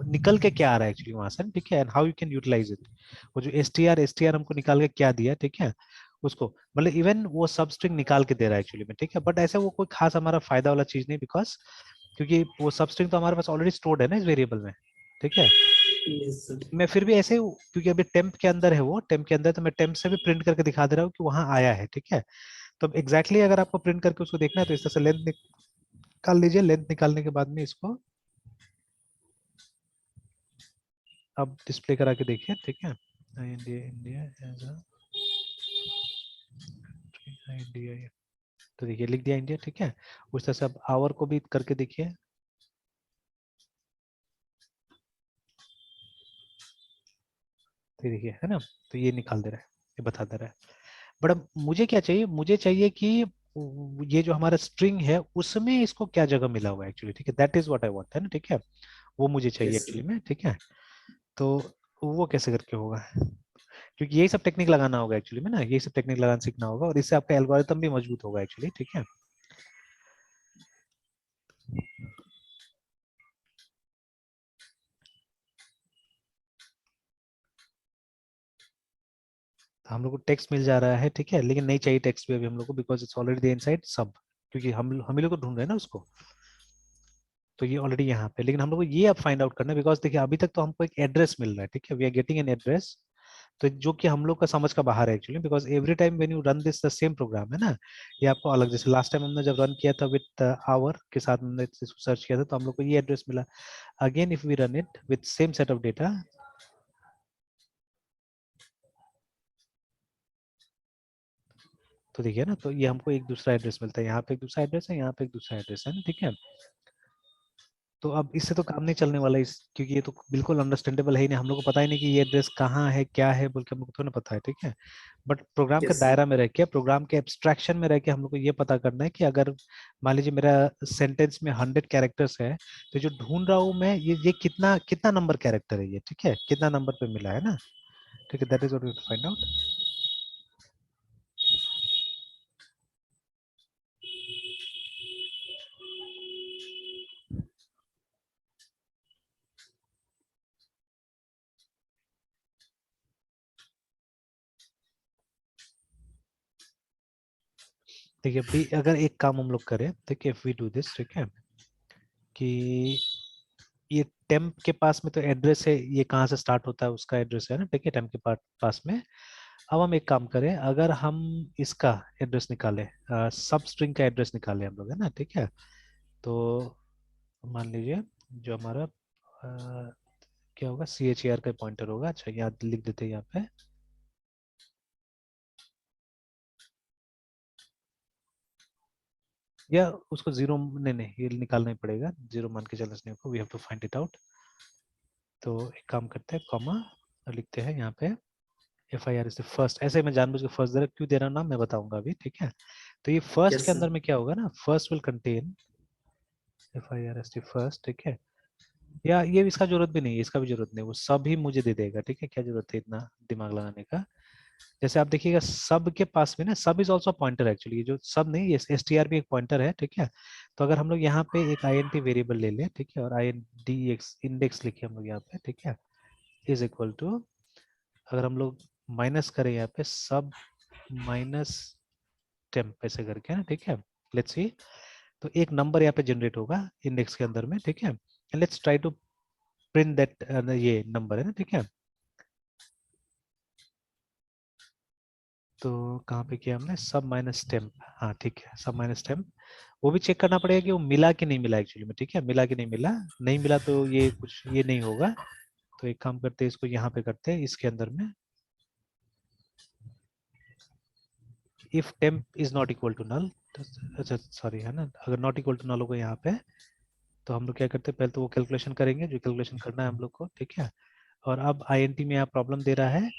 निकल के क्या आ रहा है एक्चुअली वहां से, ठीक है, and how you can utilize it. वो जो एस टी आर हमको निकाल के क्या दिया, ठीक है, उसको मतलब इवन वो सब स्ट्रिंग निकाल के दे रहा है एक्चुअली में, ठीक है, बट ऐसे वो कोई खास हमारा फायदा वाला चीज नहीं, बिकॉज क्योंकि वो सब स्ट्रिंग तो हमारे पास ऑलरेडी स्टोर्ड है ना इस वेरिएबल में, ठीक है। Yes sir. मैं फिर भी ऐसे, क्योंकि अभी टेम्प के अंदर है, वो टेम्प के अंदर, तो मैं टेम्प से भी प्रिंट करके दिखा दे रहा हूँ कि वहां आया है, ठीक है। तो अब एग्जैक्टली अगर आपको प्रिंट करके उसको देखना है, तो इस तरह से लेंथ निकाल लीजिए, लेंथ निकालने के बाद में इसको अब डिस्प्ले करा के देखिए, ठीक है, India India as a India, तो देखिए लिख दिया इंडिया, ठीक है। उस तरह से अब आवर को भी करके देखिए, तो देखिए है ना, तो ये निकाल दे रहा है, ये बता दे रहा है। बट अब मुझे क्या चाहिए, मुझे चाहिए कि ये जो हमारा स्ट्रिंग है उसमें इसको क्या जगह मिला हुआ है एक्चुअली, ठीक है, that is what I want, है ना, ठीक है, वो मुझे चाहिए यस एक्चुअली सर। में, ठीक है। तो वो कैसे करके होगा, क्योंकि यही सब टेक्निक लगाना होगा एक्चुअली में ना, यही सब टेक्निक लगाना सीखना होगा, और इससे आपका एल्गोरिथम भी मजबूत होगा एक्चुअली, ठीक है। तो हम लोग को टेक्स्ट मिल जा रहा है, ठीक है, लेकिन नहीं चाहिए टेक्स्ट भी अभी हम लोग को, बिकॉज इट्स ऑलरेडी इनसाइड सब, क्योंकि हम ही लोग को ढूंढ रहे हैं ना उसको। तो ये ऑलरेडी यहाँ पे, लेकिन हम लोग को ये अब फाइंड आउट करना है, बिकॉज देखिए अभी तक तो हमको एक एड्रेस मिल रहा है, ठीक है, we are getting an address, तो जो कि हम लोग का समझ का बाहर है actually, because every time when you run this the same programme, है ना, ये आपको अलग, जैसे लास्ट टाइम हमने जब रन किया था विद आवर के साथ, हमने सर्च किया था, तो हम लोग को ये एड्रेस मिला। Again if we run it with same set of data, तो देखिए ना, तो ये हमको एक दूसरा एड्रेस मिलता है, यहाँ पे एक दूसरा एड्रेस है, यहाँ पे एक दूसरा एड्रेस है ना, ठीक है। तो अब इससे तो काम नहीं चलने वाला इस, क्योंकि ये तो बिल्कुल अंडरस्टैंडेबल है ही नहीं, हम लोग को पता ही नहीं कि ये एड्रेस कहाँ है, क्या है, बोल के हम लोग को तो ना पता है, ठीक है। बट प्रोग्राम के यस सर। दायरा में रह के, प्रोग्राम के एब्स्ट्रैक्शन में रह के हम लोग को ये पता करना है कि अगर मान लीजिए मेरा सेंटेंस में 100 कैरेक्टर्स है, तो जो ढूंढ रहा हूँ मैं, ये कितना कितना नंबर कैरेक्टर है ये, ठीक है, कितना नंबर पे मिला है ना, ठीक है, that is what we find out. देखिए अभी अगर एक काम हम लोग करें, ठीक है, इफ वी डू दिस, ठीक है, कि ये टेम्प के पास में तो एड्रेस है, ये कहाँ से स्टार्ट होता है उसका एड्रेस है ना, ठीक है, टेम्प के पास में। अब हम एक काम करें, अगर हम इसका एड्रेस निकालें, सब स्ट्रिंग का एड्रेस निकालें हम लोग, है ना, ठीक है। तो मान लीजिए जो हमारा क्या होगा, CHER का पॉइंटर होगा, अच्छा यहाँ लिख देते हैं यहाँ पे, या उसको जीरो, नहीं नहीं ये निकालना ही पड़ेगा, जीरो मान के चलना नहीं, we have to find it out. तो एक काम करते हैं, कॉमा लिखते हैं यहाँ पे, FIR इज द फर्स्ट, ऐसे मैं जानबूझ के फर्स्ट दे रहा, क्यों दे रहा हूँ नाम मैं बताऊंगा अभी, ठीक है। तो ये फर्स्ट यस के सर। अंदर में क्या होगा ना, first will contain FIRST first, ठीक है, या ये इसका जरूरत भी नहीं है, इसका भी जरूरत नहीं, वो सब ही मुझे दे देगा, ठीक है, क्या जरूरत है इतना दिमाग लगाने का। जैसे आप देखिएगा सब के पास में ना, सब इज ऑल्सो पॉइंटर एक्चुअली, जो सब नहीं, ये STR भी एक पॉइंटर है, ठीक है। तो अगर हम लोग यहाँ पे एक INT वेरिएबल ले लें, ठीक है, और INDX इंडेक्स लिखे हम लोग यहाँ पे, ठीक है, इज इक्वल टू, अगर हम लोग माइनस करें यहाँ पे सब माइनस टेम्प ऐसे करके ना, ठीक है, लेट्स सी, तो एक नंबर यहाँ पे जनरेट होगा इंडेक्स के अंदर में, ठीक है, and let's try to print that, ये नंबर है ना, ठीक है। तो कहाँ पे किया हमने, सब माइनस टेम्प, हाँ ठीक है, सब माइनस टेम्प, वो भी चेक करना पड़ेगा कि वो मिला कि नहीं मिला एक्चुअली में, ठीक है, मिला कि नहीं मिला, नहीं मिला तो ये कुछ ये नहीं होगा। तो एक काम करते हैं, इसको यहाँ पे करते हैं इसके अंदर में, if temp is not equal to null, अच्छा सॉरी है ना, अगर नॉट इक्वल टू नल होगा यहाँ पे, तो हम लोग क्या करते हैं, पहले तो वो कैलकुलेशन करेंगे जो कैलकुलेशन करना है हम लोग को, ठीक है। और अब INT में यहाँ प्रॉब्लम दे रहा है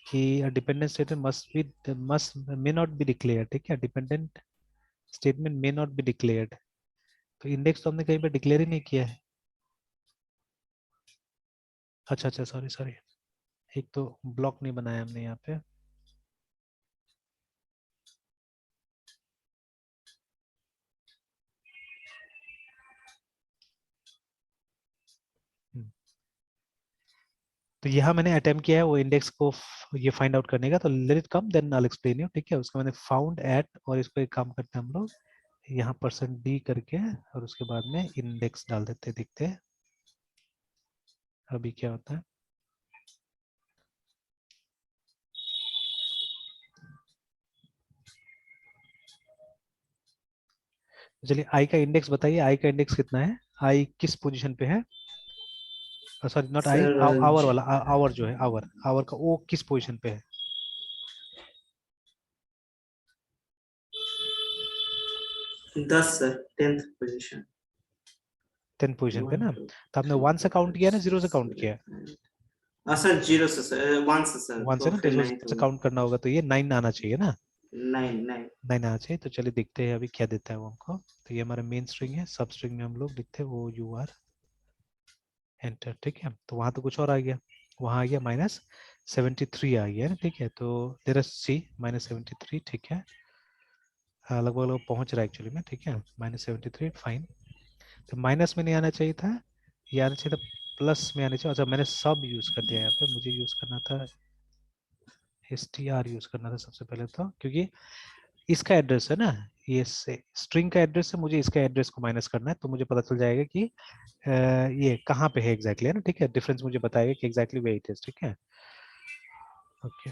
कि dependent statement must may not be declare, ठीक है, dependent statement may not be declared. तो इंडेक्स तो हमने कहीं पे डिक्लेयर ही नहीं किया है। अच्छा अच्छा, सॉरी सॉरी, एक तो ब्लॉक नहीं बनाया हमने यहाँ पे। तो यहाँ मैंने अटेम्प्ट किया है वो इंडेक्स को ये फाइंड आउट करने का, तो let it come then I explain you, ठीक है। उसका मैंने फाउंड एट, और इसको एक काम करते हैं हम लोग, यहाँ %d करके, और उसके बाद में इंडेक्स डाल देते, देखते हैं अभी क्या होता है। चलिए आई का इंडेक्स बताइए, आई का इंडेक्स कितना है, आई किस पोजीशन पे है, sorry not I, sir our वाला, आवर जो है, आवर आवर का वो किस पोजीशन पे है, 10 सर, 10th पोजीशन। 10 पोजीशन पे 1 ना। 2 तो आपने 3 वन से 4 काउंट 5 किया ना, जीरो 6 से काउंट 7 किया, 8। सर 0 से सर, 1 से सर, वन से तो ना, तो फिर इसको 9th से होगा। काउंट करना होगा, तो ये 9 आना चाहिए ना, 9 9। 9 आना चाहिए। तो चलिए देखते हैं अभी क्या देता है वो हमको। तो ये हमारा मेन स्ट्रिंग है, सब स्ट्रिंग में हम लोग लिखते हैं OUR एंटर, ठीक है। तो वहां तो कुछ और आ गया, वहां आ गया -73 आ गया ना, ठीक है। तो देयर सी -73, ठीक है, लगभग लगभग पहुंच रहा है एक्चुअली में, ठीक है, -73 फाइन। तो माइनस में नहीं आना चाहिए था, ये आना चाहिए था प्लस में आना चाहिए। अच्छा मैंने सब यूज कर दिया यहाँ पे, मुझे यूज करना था STR यूज करना था सबसे पहले, तो क्योंकि इसका एड्रेस है ना, ये स्ट्रिंग का एड्रेस है, मुझे इसका एड्रेस को माइनस करना है, तो मुझे पता चल जाएगा कि ये कहाँ पे है एग्जैक्टली, है ना, ठीक है, डिफरेंस मुझे बताएगा कि एग्जैक्टली वे इट इज, ठीक है। ओके,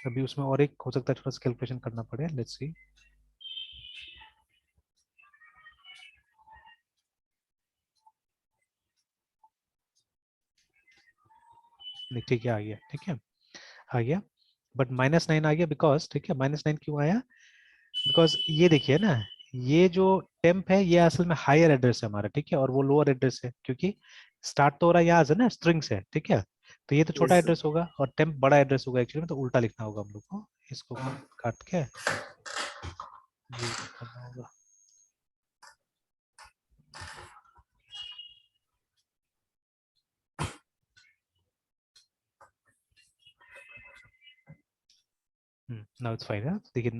अभी उसमें और एक हो सकता है थोड़ा सा कैलकुलेशन करना पड़े, लेट्स सी। नहीं ठीक है, आ गया, ठीक है, आ गया, बट -9 आ गया बिकॉज, ठीक है, -9 क्यों आया, बिकॉज ये देखिए ना, ये जो टेम्प है ये असल में हायर एड्रेस है हमारा, ठीक है, और वो लोअर एड्रेस है, क्योंकि स्टार्ट तो हो रहा है यहाँ से ना, स्ट्रिंग से, ठीक है। तो ये तो छोटा यस सर। एड्रेस होगा और टेम्प बड़ा एड्रेस होगा एक्चुअली में, तो उल्टा लिखना होगा हम लोग को, इसको काट के ये करना होगा। नाउ इट्स फाइन है, देखिए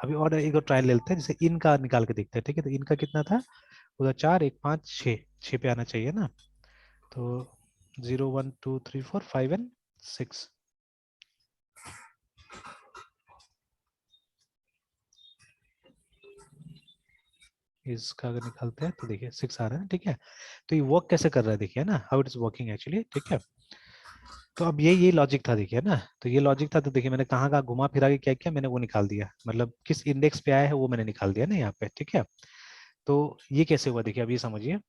अभी और एक और ट्रायल ले लेते हैं, जैसे इन का निकाल के देखते हैं, ठीक है। तो इनका कितना था उधर, 4 1 5 6, 6 पे आना चाहिए ना, तो 0 1 2 3 4 5 एंड 6, इसका अगर निकालते हैं तो देखिए 6 आ रहा है, ठीक है। तो ये वर्क कैसे कर रहा है, देखिए ना, how it is working actually, ठीक है। तो अब ये लॉजिक था, देखिए ना, तो ये लॉजिक था, तो देखिए मैंने कहाँ कहाँ घुमा फिरा के क्या किया, मैंने वो निकाल दिया, मतलब किस इंडेक्स पे आया है वो मैंने निकाल दिया ना यहाँ पे, ठीक है। तो ये कैसे हुआ, देखिए अब ये समझिए।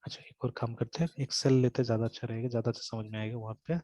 अच्छा एक और काम करते हैं, एक सेल लेते हैं, ज्यादा अच्छा रहेगा, ज्यादा अच्छा समझ में आएगा वहां पे।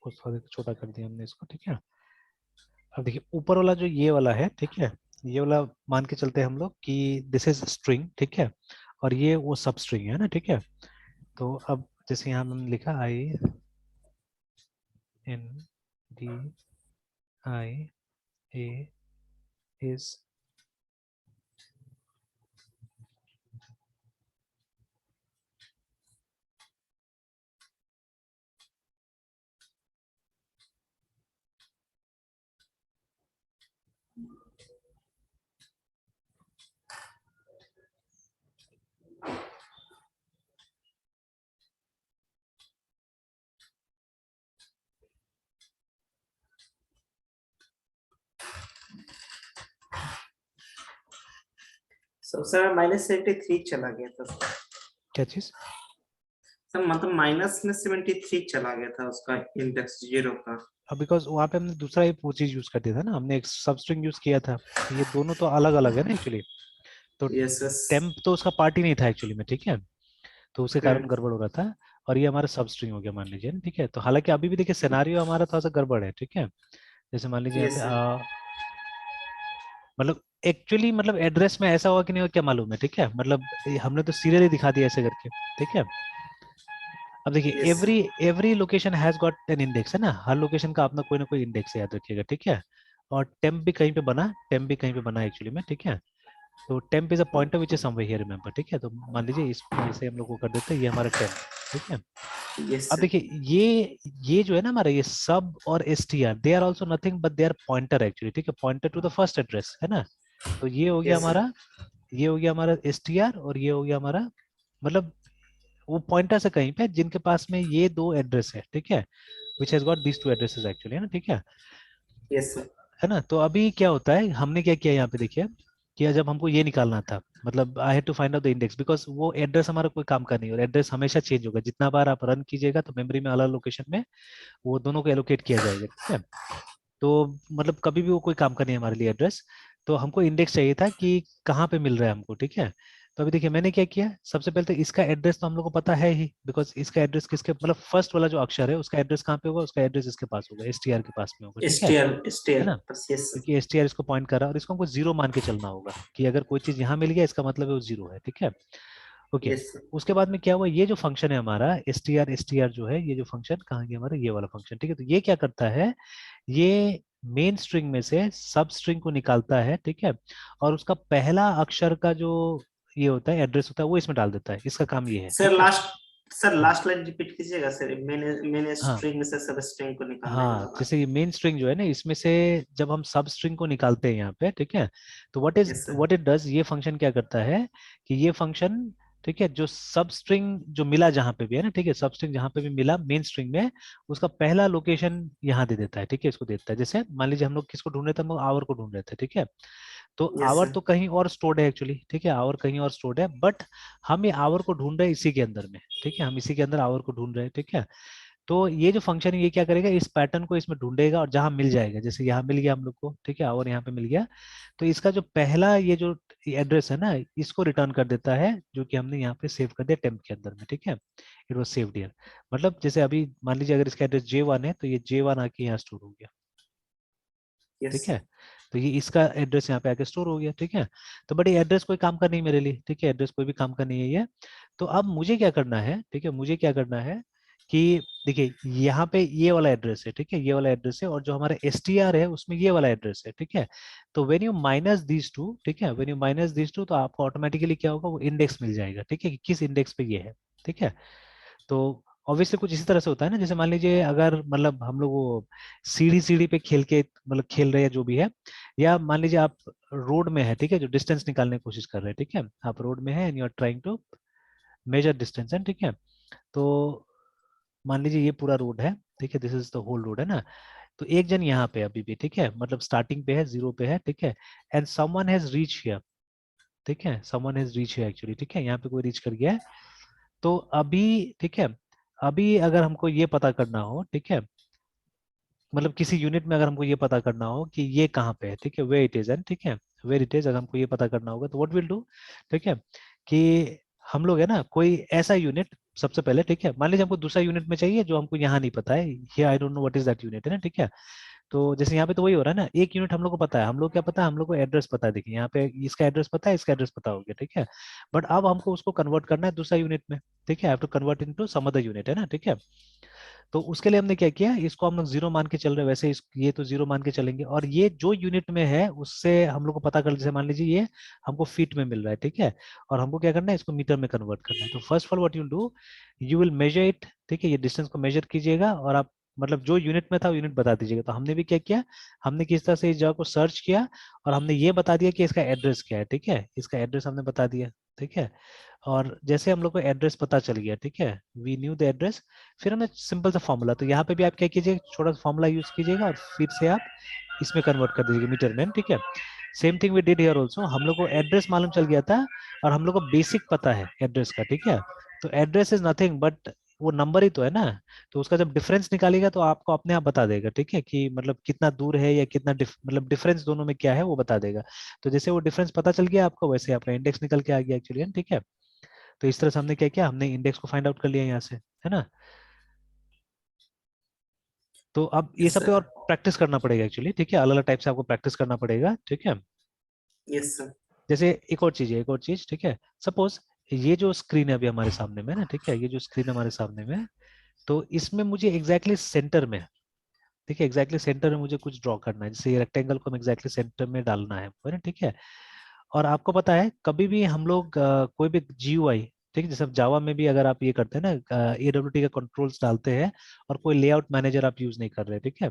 सपोज थोड़ा छोटा कर दिया हमने इसको, ठीक है। अब देखिए ऊपर वाला जो ये वाला है, ठीक है, ये वाला मान के चलते हैं हम लोग कि दिस इज स्ट्रिंग, ठीक है, और ये वो सब स्ट्रिंग है ना, ठीक है। तो अब जैसे यहाँ हमने लिखा I N D I A is, so sir -73 चला गया था सर। क्या चीज? सर मतलब माइनस में 73 चला गया था उसका इंडेक्स 0 का। अब बिकॉज वहाँ पे हमने दूसरा ही वो चीज यूज कर दिया था ना, हमने एक सब स्ट्रिंग यूज किया था, तो ये दोनों तो अलग अलग है ना एक्चुअली। तो यस यस। टेम्प तो उसका पार्ट ही नहीं था एक्चुअली में, ठीक है, तो उसके कारण करेक्ट। गड़बड़ हो रहा था। और ये हमारा सब स्ट्रिंग हो गया मान लीजिए ना, ठीक है। तो हालांकि अभी भी देखिए सिनारियो हमारा थोड़ा सा गड़बड़ है, ठीक है। जैसे मान लीजिए यहाँ यस पे सर। मतलब एक्चुअली मतलब एड्रेस में ऐसा हुआ कि नहीं हुआ क्या मालूम है, ठीक है। मतलब हमने तो सीरियली दिखा दिया ऐसे करके, ठीक है। अब देखिए yes every sir. Every location has got an index, है ना, हर लोकेशन का अपना कोई ना कोई इंडेक्स याद रखिएगा, ठीक है। और टेम्प भी कहीं पे बना, टेम्प भी कहीं पे बना एक्चुअली में, ठीक है। तो temp is a pointer which is somewhere here, remember, ठीक है। तो मान लीजिए इसको ऐसे हम लोग को कर देते हैं, ये हमारा टेम्प, ठीक है। यस अब सर। देखिए ये जो है ना हमारा ये सब और S T R, they are also nothing but they are pointer actually, ठीक है, pointer to the first address, है ना। तो ये हो गया यस सर। हमारा, ये हो गया हमारा एस टी आर, और ये हो गया हमारा मतलब वो पॉइंटर से कहीं पे जिनके पास में ये दो एड्रेस है, ठीक है, which has got these two addresses actually, है ना, ठीक है। Yes sir. है ना। तो अभी क्या होता है, हमने क्या किया यहाँ पे देखिए कि जब हमको ये निकालना था, मतलब I had to find out the index, because वो एड्रेस हमारा कोई काम का नहीं है, और एड्रेस हमेशा चेंज होगा, जितना बार आप रन कीजिएगा तो मेमोरी में अलग लोकेशन में वो दोनों को एलोकेट किया जाएगा, ठीक है। तो मतलब कभी भी वो कोई काम का नहीं है हमारे लिए एड्रेस। तो हमको इंडेक्स चाहिए था कि कहाँ पे मिल रहा है हमको, ठीक है। तो अभी देखिए मैंने क्या किया, सबसे पहले तो इसका एड्रेस तो हम लोग को पता है ही, बिकॉज इसका एड्रेस किसके मतलब फर्स्ट वाला जो अक्षर है उसका एड्रेस कहाँ पे होगा, उसका एड्रेस इसके पास होगा, एस टी आर के पास में होगा, ठीक है एसटीआर ना। बस। Yes sir. क्योंकि एस टी आर इसको पॉइंट कर रहा है, और इसको हमको जीरो मान के चलना होगा कि अगर कोई चीज यहाँ मिल गया इसका मतलब है वो जीरो है, ठीक है। ओके। Yes sir. उसके बाद में क्या हुआ, ये जो फंक्शन है हमारा एस टी आर जो है, ये जो फंक्शन कहाँ गया हमारा, ये वाला फंक्शन, ठीक है। तो ये क्या करता है, ये मेन स्ट्रिंग में से सब स्ट्रिंग को निकालता है, ठीक है, और उसका पहला अक्षर का जो ये होता है एड्रेस होता है वो इसमें डाल देता है, इसका काम ये है, सर ठीक है। सर हाँ लास्ट लाइन रिपीट कीजिएगा सर, मैंने मैंने हाँ स्ट्रिंग में से सब स्ट्रिंग को निकालने वाला हाँ, बात। जैसे ये मेन स्ट्रिंग जो है ना, इसमें से जब हम सब स्ट्रिंग को निकालते हैं यहाँ पे, ठीक है, तो yes sir. What it does, ये फंक्शन क्या करता है कि ये फंक्शन, ठीक है, जो सब स्ट्रिंग जो मिला जहाँ पे भी है ना, ठीक है, सब स्ट्रिंग जहाँ पे भी मिला मेन स्ट्रिंग में, उसका पहला लोकेशन यहाँ दे देता है, ठीक है, इसको देता है। जैसे मान लीजिए हम लोग किसको ढूंढ रहे थे, हम लोग आवर को ढूंढ रहे थे, ठीक है। तो यस आवर सर। तो कहीं और स्टोर्ड है एक्चुअली, ठीक है, आवर कहीं और स्टोर्ड है, बट हम ये आवर को ढूंढ रहे हैं इसी के अंदर में, ठीक है, हम इसी के अंदर आवर को ढूंढ रहे हैं, ठीक है। तो ये जो फंक्शन है ये क्या करेगा, इस पैटर्न को इसमें ढूंढेगा, और जहां मिल जाएगा, जैसे यहाँ मिल गया हम लोग को, ठीक है, और यहाँ पे मिल गया, तो इसका जो पहला ये जो एड्रेस है ना, इसको रिटर्न कर देता है, जो कि हमने यहाँ पे सेव कर दिया टेम्प के अंदर में, ठीक है। It was saved here. मतलब जैसे अभी मान लीजिए अगर इसका एड्रेस J1 है, तो ये J1 आके यहाँ स्टोर हो गया, यस ठीक है। सर। तो ये इसका एड्रेस यहाँ पे आके स्टोर हो गया, ठीक है। तो बट ये एड्रेस कोई काम का नहीं मेरे लिए, ठीक है, एड्रेस कोई भी काम का नहीं है ये। तो अब मुझे क्या करना है, ठीक है, मुझे क्या करना है कि देखिए यहाँ पे ये वाला एड्रेस है, ठीक है, ये वाला एड्रेस है, और जो हमारा एस टी आर है उसमें ये वाला एड्रेस है, ठीक है। तो when you minus these two, ठीक है, when you minus these two, तो आपको ऑटोमेटिकली क्या होगा, वो इंडेक्स मिल जाएगा, ठीक है, कि किस इंडेक्स पे ये है, ठीक है। तो ऑब्वियसली कुछ इसी तरह से होता है ना, जैसे मान लीजिए अगर मतलब हम लोग वो सीढ़ी सीढ़ी पे खेल के मतलब खेल रहे हैं जो भी है, या मान लीजिए आप रोड में है, ठीक है, जो डिस्टेंस निकालने की कोशिश कर रहे हैं, ठीक है, आप रोड में है and you are trying to measure distance है, ठीक है। तो मान लीजिए ये पूरा रोड है, ठीक है, this is the whole road, है ना। तो एक जन यहाँ पे अभी भी, ठीक है, मतलब स्टार्टिंग पे है, जीरो पे है, ठीक है, and someone has reach here, ठीक है, someone has reach here actually, ठीक है, यहाँ पे कोई रीच कर गया है। तो अभी, ठीक है, अभी अगर हमको ये पता करना हो, ठीक है, मतलब किसी यूनिट में अगर हमको ये पता करना हो कि ये कहाँ पे है, ठीक है, वे इट इज, एंड ठीक है, वेर इट इज, अगर हमको ये पता करना होगा तो व्हाट विल डू, ठीक है, कि हम लोग है ना कोई ऐसा यूनिट सबसे पहले, ठीक है। मान लीजिए हमको दूसरा यूनिट में चाहिए जो हमको यहाँ नहीं पता है, here I don't know what is that unit, है ना, ठीक है। तो जैसे यहाँ पे तो वही हो रहा है ना, एक यूनिट हम लोग को पता है, हम लोग क्या पता है, हम लोग को एड्रेस पता है, देखिए यहाँ पे इसका एड्रेस पता है, इसका एड्रेस पता हो गया, ठीक है। बट अब हमको उसको कन्वर्ट करना है दूसरा यूनिट में, ठीक है, I have to convert into some other unit, है ना, ठीक है। तो उसके लिए हमने क्या किया, इसको हम लोग जीरो मान के चल रहे हैं, वैसे ये तो जीरो मान के चलेंगे, और ये जो यूनिट में है उससे हम लोग को पता कर, जैसे मान लीजिए ये हमको फीट में मिल रहा है, ठीक है, और हमको क्या करना है, इसको मीटर में कन्वर्ट करना है। तो first of all what you do, you will measure it, ठीक है, ये डिस्टेंस को मेजर कीजिएगा, और आप मतलब जो यूनिट में था यूनिट बता दीजिएगा। तो हमने भी क्या किया, हमने किस तरह से इस जगह को सर्च किया, और हमने ये बता दिया कि इसका एड्रेस क्या है, ठीक है, इसका एड्रेस हमने बता दिया, ठीक है। और जैसे हम लोग को एड्रेस पता चल गया, ठीक है, वी न्यू द एड्रेस, फिर हमें सिंपल सा फॉर्मूला, तो यहाँ पे भी आप क्या कीजिएगा, छोटा सा फॉर्मूला यूज कीजिएगा, और फिर से आप इसमें कन्वर्ट कर दीजिएगा मीटर में, ठीक है। Same thing we did here also, हम लोग को एड्रेस मालूम चल गया था, और हम लोग को बेसिक पता है एड्रेस का, ठीक है। तो एड्रेस इज नथिंग बट वो नंबर ही तो है ना, तो उसका जब डिफरेंस निकालेगा तो आपको अपने आप बता देगा, ठीक है, कि मतलब कितना दूर है या कितना मतलब डिफरेंस दोनों में क्या है वो बता देगा। तो जैसे वो डिफरेंस पता चल गया आपको, वैसे आपका इंडेक्स निकल के आ गया एक्चुअली, ठीक है। तो इस तरह से हमने क्या किया, हमने इंडेक्स को फाइंड आउट कर लिया यहाँ से, है ना। तो अब ये यस सब पे सर। और प्रैक्टिस करना पड़ेगा एक्चुअली, ठीक है, अलग अलग टाइप से आपको प्रैक्टिस करना पड़ेगा, ठीक है। Yes sir. जैसे एक और चीज है, एक और चीज, ठीक है, सपोज ये जो स्क्रीन है अभी हमारे सामने में ना, ठीक है, ये जो स्क्रीन हमारे सामने में है, तो इसमें मुझे एग्जैक्टली सेंटर में, ठीक है, एग्जैक्टली सेंटर में मुझे कुछ ड्रॉ करना है, जैसे ये रेक्टेंगल को हम एग्जैक्टली सेंटर में डालना है हमको, है ना, ठीक है। और आपको पता है कभी भी हम लोग कोई भी जीयूआई, ठीक है, जैसे जावा में भी अगर आप ये करते हैं ना, एडब्ल्यूटी का कंट्रोल्स डालते हैं, और कोई लेआउट मैनेजर आप यूज नहीं कर रहे, ठीक है,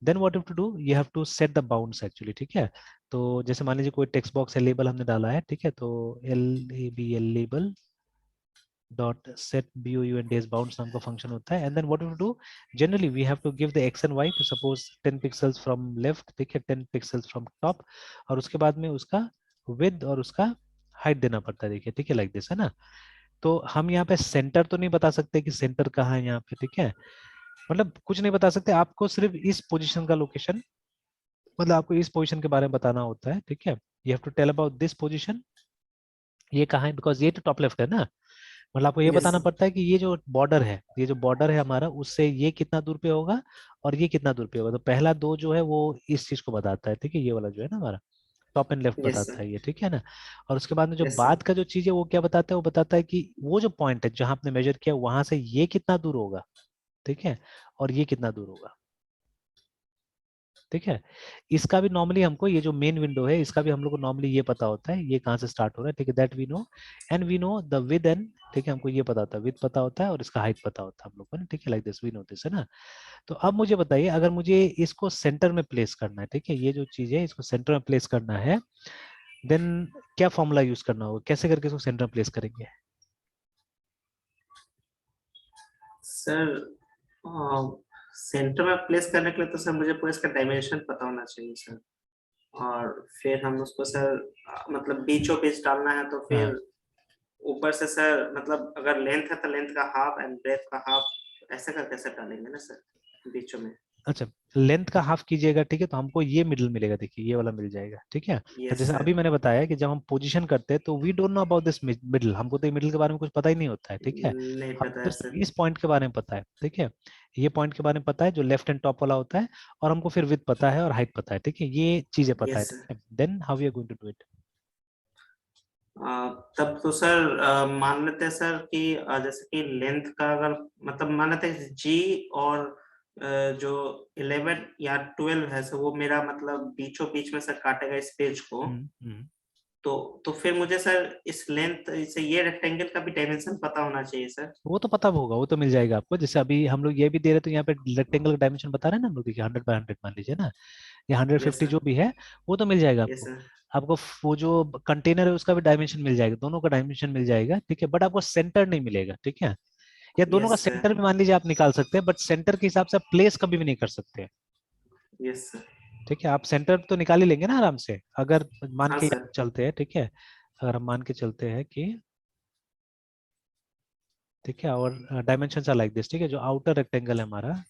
then what you have to do, you have to set the bounds actually, ठीक है। तो जैसे मान लीजिए कोई टेक्स्ट बॉक्स है, लेबल हमने डाला है, ठीक है, तो L label dot set bounds bounds नाम का फंक्शन होता है, and then what we do, generally we have to give the X and Y, तो सपोज 10 पिक्सल्स फ्रॉम लेफ्ट, ठीक है, 10 पिक्सल्स फ्रॉम टॉप, और उसके बाद में उसका विड्थ और उसका हाइट देना पड़ता है, देखिए, ठीक है, लाइक दिस, है ना। तो हम यहाँ पे सेंटर तो नहीं बता सकते कि सेंटर कहाँ है यहाँ पे, ठीक है, मतलब कुछ नहीं बता सकते, आपको सिर्फ इस पोजीशन का लोकेशन, मतलब आपको इस पोजीशन के बारे में बताना होता है, ठीक है। You have to tell about this position, ये कहाँ है, बिकॉज ये तो टॉप लेफ्ट है ना, मतलब आपको ये यस बताना पड़ता है कि ये जो बॉर्डर है, ये जो बॉर्डर है हमारा, उससे ये कितना दूर पे होगा, और ये कितना दूर पे होगा। तो पहला दो जो है वो इस चीज को बताता है, ठीक है, ये वाला जो है ना हमारा टॉप एंड लेफ्ट यस बताता सर। है ये, ठीक है ना। और उसके बाद में जो यस सर। बाद का जो चीज है वो क्या बताता है, वो बताता है कि वो जो पॉइंट है जहां आपने मेजर किया वहां से ये कितना दूर होगा, ठीक है, और ये कितना दूर होगा, ठीक है। इसका भी नॉर्मली हमको, ये जो मेन विंडो है इसका भी हम लोग को नॉर्मली ये पता होता है ये कहाँ से स्टार्ट हो रहा है, ठीक है, that we know, and we know the width and, ठीक है, हमको ये पता होता है, विद पता होता है और इसका हाइट पता होता है हम लोग को ना, ठीक है, like this we know this, है ना। तो अब मुझे बताइए, अगर मुझे इसको सेंटर में प्लेस करना है, ठीक है, ये जो चीज है इसको सेंटर में प्लेस करना है, देन क्या फॉर्मूला यूज करना होगा, कैसे करके इसको सेंटर में प्लेस करेंगे। सर, सेंटर में प्लेस करने के लिए तो सर मुझे पूरा इसका डायमेंशन पता होना चाहिए सर। और फिर हम उसको सर मतलब बीचों बीच डालना है, तो हाँ, फिर ऊपर से सर मतलब अगर लेंथ है तो लेंथ का हाफ एंड ब्रेथ का हाफ, ऐसे करके सर डालेंगे ना सर बीचों में। अच्छा, लेंथ का हाफ कीजिएगा, ठीक है, तो हमको ये मिडिल मिलेगा, देखिए ये वाला मिल जाएगा, ठीक है। और यस जैसे सर। अभी मैंने बताया कि जब हम पोजीशन करते हैं तो we don't know about this middle, हमको तो ये मिडिल के बारे में कुछ पता ही नहीं होता है, ठीक है। नहीं हमको पता तो है सिर्फ सर। इस पॉइंट के बारे में पता है, ठीक है, ये पॉइंट के बारे में पता है जो लेफ्ट एंड टॉप वाला होता है, और हमको फिर विड्थ पता है और हाइट पता है, ठीक है, ये चीजें पता है, यस ठीक सर। है। Then how we are going to do it. तब तो सर मान लेते हैं सर कि जैसे कि लेंथ का अगर मतलब मान लेते हैं जी, और जो 11 या 12 है सर वो मेरा मतलब बीचों बीच में सर काटेगा इस पेज को। हम्म। तो फिर मुझे सर इस लेंथ से ये रेक्टेंगल का भी डायमेंशन पता होना चाहिए सर। वो तो पता होगा, वो तो मिल जाएगा आपको, जैसे अभी हम लोग ये भी दे रहे तो यहाँ पे रेक्टेंगल का डायमेंशन बता रहे हैं ना हम लोग, देखिए 100 बाय 100 मान लीजिए ना, या हंड्रेड यस फिफ्टी सर। जो भी है वो तो मिल जाएगा यस आपको। सर। आपको वो जो कंटेनर है उसका भी डायमेंशन मिल जाएगा, दोनों का डायमेंशन मिल जाएगा, ठीक है, बट आपको सेंटर नहीं मिलेगा, ठीक है। या दोनों का यस सर। सेंटर भी मान लीजिए आप निकाल सकते हैं, बट सेंटर के हिसाब से आप प्लेस कभी भी नहीं कर सकते, यस सर। ठीक है। आप सेंटर तो निकाल ही लेंगे ना आराम से, अगर मान हाँ के सर। चलते हैं, ठीक है, अगर हम मान के चलते हैं कि, ठीक है, और डायमेंशन आर लाइक दिस, ठीक है, जो आउटर रेक्टेंगल है हमारा,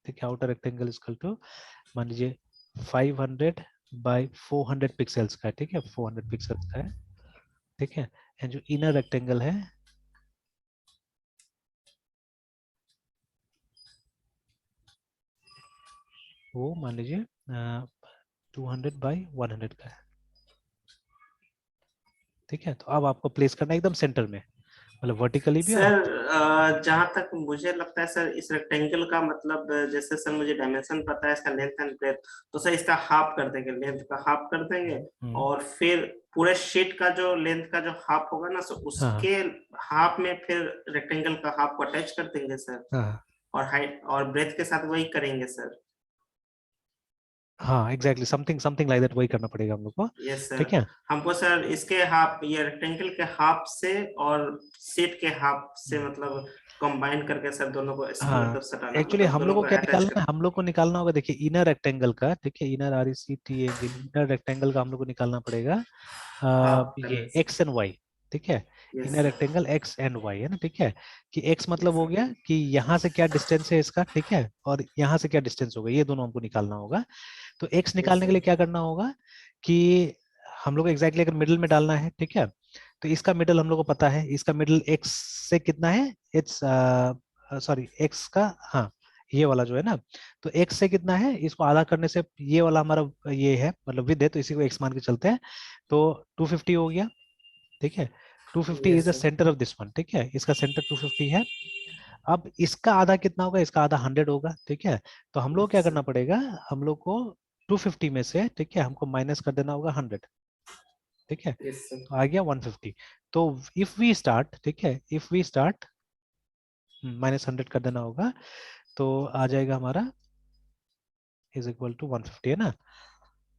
ठीक है, आउटर रेक्टेंगल इक्वल टू मान लीजिए 500 बाय 400 पिक्सल्स का है, ठीक है, 400 पिक्सल्स का है, ठीक है। एंड जो इनर रेक्टेंगल है वो मान लीजिए 200 बाई 100 का है। ठीक है, तो अब आपको प्लेस करना है एकदम सेंटर में, मतलब वर्टिकली भी और सर जहां तक मुझे लगता है सर, इस रेक्टेंगल का मतलब जैसे सर मुझे डायमेंशन पता है इसका, लेंथ एंड ब्रेथ, तो सर इसका हाफ कर देंगे, लेंथ का हाफ कर देंगे, और फिर पूरे शीट का जो लेंथ का जो हाफ होगा ना सर, हाँ उसके हाफ में फिर रेक्टेंगल का हाफ को अटैच कर देंगे सर, हाँ और हाइट और ब्रेथ के साथ वही करेंगे सर। हाँ exactly, something something like that, वही करना पड़ेगा हम लोग को। यस ठीक सर, है, हमको सर इसके हाफ, ये रेक्टेंगल के हाफ से और शीट के हाफ से मतलब कंबाइन करके सर दोनों को हाँ मतलब सटाना, एक्चुअली मतलब हम दोनों लोग को को क्या अटैच निकालना कर। है, हम लोग को निकालना होगा, देखिए इनर रेक्टेंगल का, ठीक है, इनर RECTANGLE, इनर रेक्टेंगल का हम लोग को निकालना पड़ेगा हाफ ये करना सर। X and Y. ठीक है, yes inner sir. Rectangle X and Y है ना। ठीक है, कि एक्स मतलब यस हो सर। गया कि यहाँ से क्या डिस्टेंस है इसका, ठीक है, और यहाँ से क्या डिस्टेंस होगा, ये दोनों हमको निकालना होगा। तो एक्स यस निकालने के लिए सर। क्या करना होगा कि हम लोग एग्जैक्टली अगर मिडिल में डालना है, ठीक है, तो इसका मिडिल हम लोग को पता है, इसका मिडिल एक्स से कितना है, इट्स सॉरी एक्स का, हाँ ये वाला जो है ना, तो एक्स से कितना है, इसको आधा करने से ये वाला हमारा ये है मतलब विद है, तो इसी को एक्स मान के चलते हैं, तो 250 हो गया। ठीक है, 250 is yes the sir. Centre of this one. ठीक है, इसका सेंटर 250 है। अब इसका आधा कितना होगा, इसका आधा 100 होगा। ठीक है, तो हम लोग क्या यस करना सर। पड़ेगा, हम लोग को 250 में से, ठीक है, हमको माइनस कर देना होगा 100। ठीक है, यस सर। तो आ गया 150। तो इफ वी स्टार्ट, ठीक है, इफ वी स्टार्ट -100 कर देना होगा, तो आ जाएगा हमारा इज इक्वल टू 150 है ना।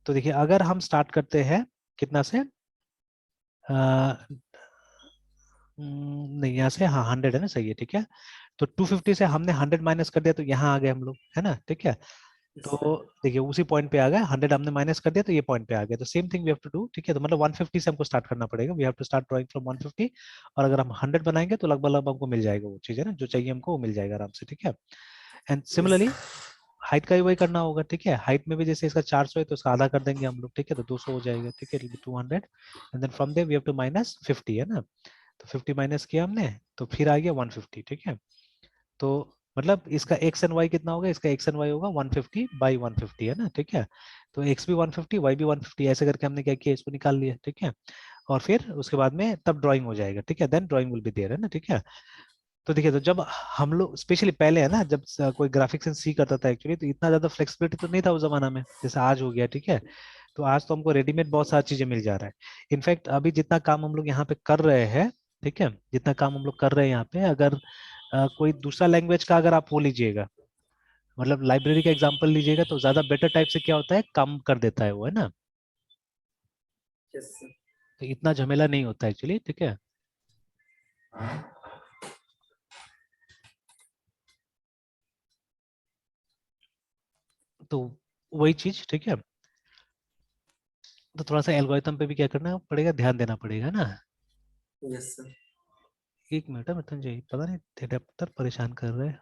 तो देखिए अगर हम स्टार्ट करते हैं कितना से, नहीं यहाँ से, हाँ 100 है ना, सही है। ठीक है, तो 250 से हमने 100 माइनस कर दिया, तो यहाँ आ गए हम लोग, है ना। ठीक है, यस तो सर। देखिए उसी पॉइंट पे आ गए, 100 हमने माइनस कर दिया तो ये पॉइंट पे आ गया, तो same thing we have to do. ठीक है, तो मतलब 150 से हमको स्टार्ट करना पड़ेगा, we have to start drawing from 150, और अगर हम 100 बनाएंगे तो लगभग लगभग हमको मिल जाएगा वो चीज, है ना, जो चाहिए हमको वो मिल जाएगा आराम से। ठीक है, and yes similarly sir. Height का भी वही करना होगा। ठीक है, हाइट में भी जैसे इसका 400 है तो इसका आधा कर देंगे हम लोग। ठीक है, तो 200 हो जाएगा। ठीक है, it will be 200, and then from there we have to minus 50, है ना। तो 50 माइनस किया हमने, तो फिर आ गया 150। ठीक है, तो मतलब इसका एक्स एंड वाई कितना होगा, इसका एक्स एंड वाई होगा 150 बाई 150, है ना। ठीक है, तो एक्स भी 150, वाई भी 150, ऐसे करके हमने क्या किया, इसको निकाल लिया। ठीक है, और फिर उसके बाद में तब ड्राइंग हो जाएगा। ठीक है, then drawing will be there, है ना। ठीक है, तो देखिए, तो जब हम लोग स्पेशली पहले, है ना, जब कोई ग्राफिक्स एंड सी करता था एक्चुअली, तो इतना ज्यादा फ्लेक्सिबिलिटी तो नहीं था उस जमाना में जैसे आज हो गया। ठीक है, तो आज तो हमको रेडीमेड बहुत सारी चीजें मिल जा रहा है। इनफैक्ट अभी जितना काम हम लोग यहाँ पे कर रहे हैं, ठीक है, जितना काम हम लोग कर रहे हैं यहाँ पे, अगर कोई दूसरा लैंग्वेज का अगर आप वो लीजिएगा, मतलब लाइब्रेरी का एग्जांपल लीजिएगा, तो ज्यादा बेटर टाइप से क्या होता है, काम कर देता है वो, है ना। Yes sir. तो इतना झमेला नहीं होता एक्चुअली। ठीक है, तो वही चीज। ठीक है, तो थोड़ा सा एल्गोरिथम पे भी क्या करना पड़ेगा, ध्यान देना पड़ेगा ना। Yes sir. एक मिनट है मृत्युंजय, पता नहीं एडेप्टर परेशान कर रहे हैं।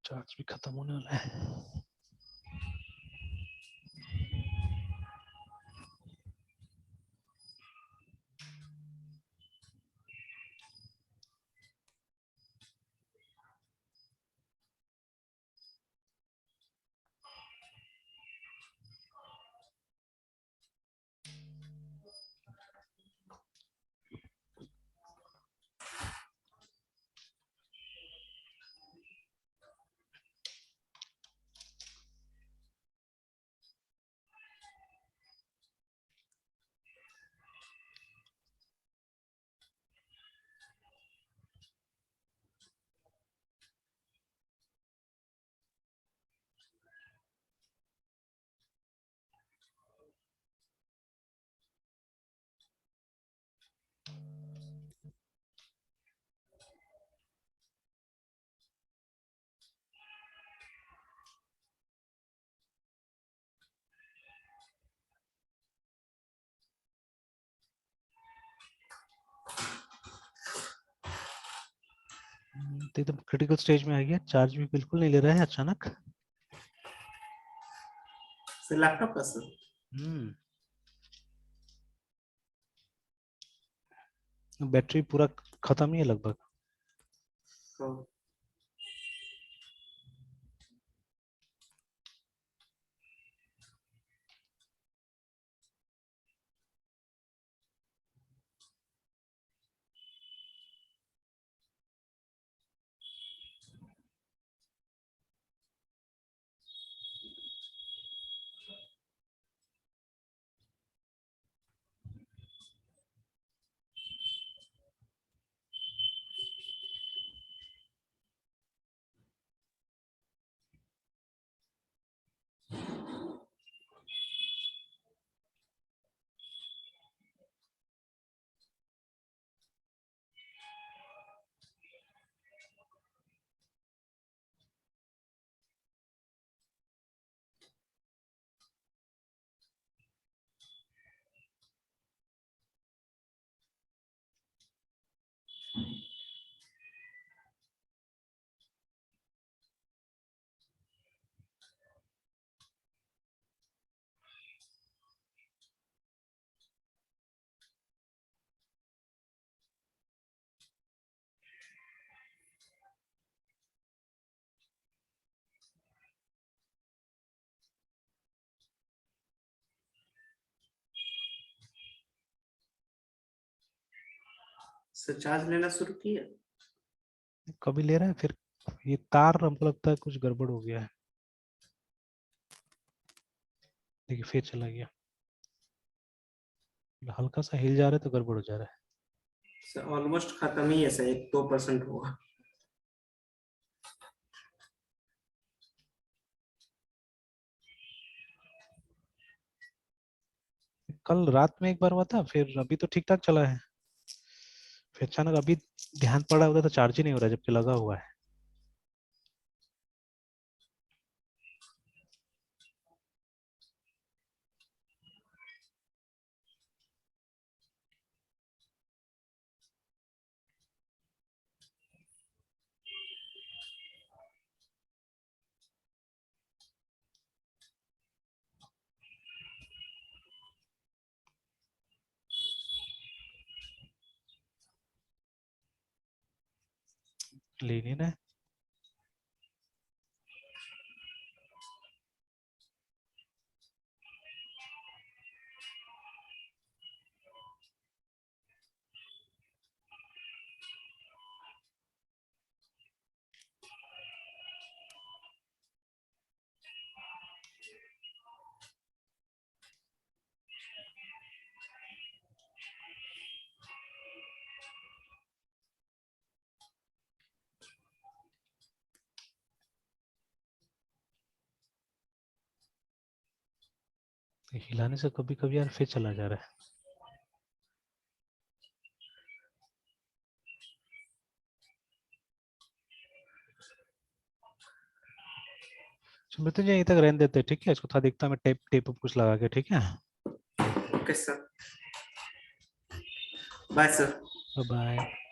चार्ज भी खत्म होने वाला है। तो एकदम क्रिटिकल स्टेज में आ गया, चार्ज भी बिल्कुल नहीं ले रहा है अचानक। सर लैपटॉप का सर बैटरी पूरा खत्म ही है लगभग। तो सर चार्ज लेना शुरू किया। कभी ले रहा है, फिर ये तार हमको लगता है कुछ गड़बड़ हो गया है। देखिए फिर चला गया, हल्का सा हिल जा रहा है तो गड़बड़ हो जा रहा है। सर ऑलमोस्ट खत्म ही है सर, 1-2% हुआ। कल रात में एक बार हुआ था, फिर अभी तो ठीक ठाक चला है, फिर अचानक अभी ध्यान पड़ा होता तो चार्ज ही नहीं हो रहा जबकि लगा हुआ है। लेनिन है। हिलाने से कभी कभी यार फिर चला जा रहा है। मृत्युंजय यहीं तक रहने देते हैं, ठीक है, इसको था देखता मैं टेप टेप कुछ लगा के, ठीक है। Okay sir, bye sir. Bye.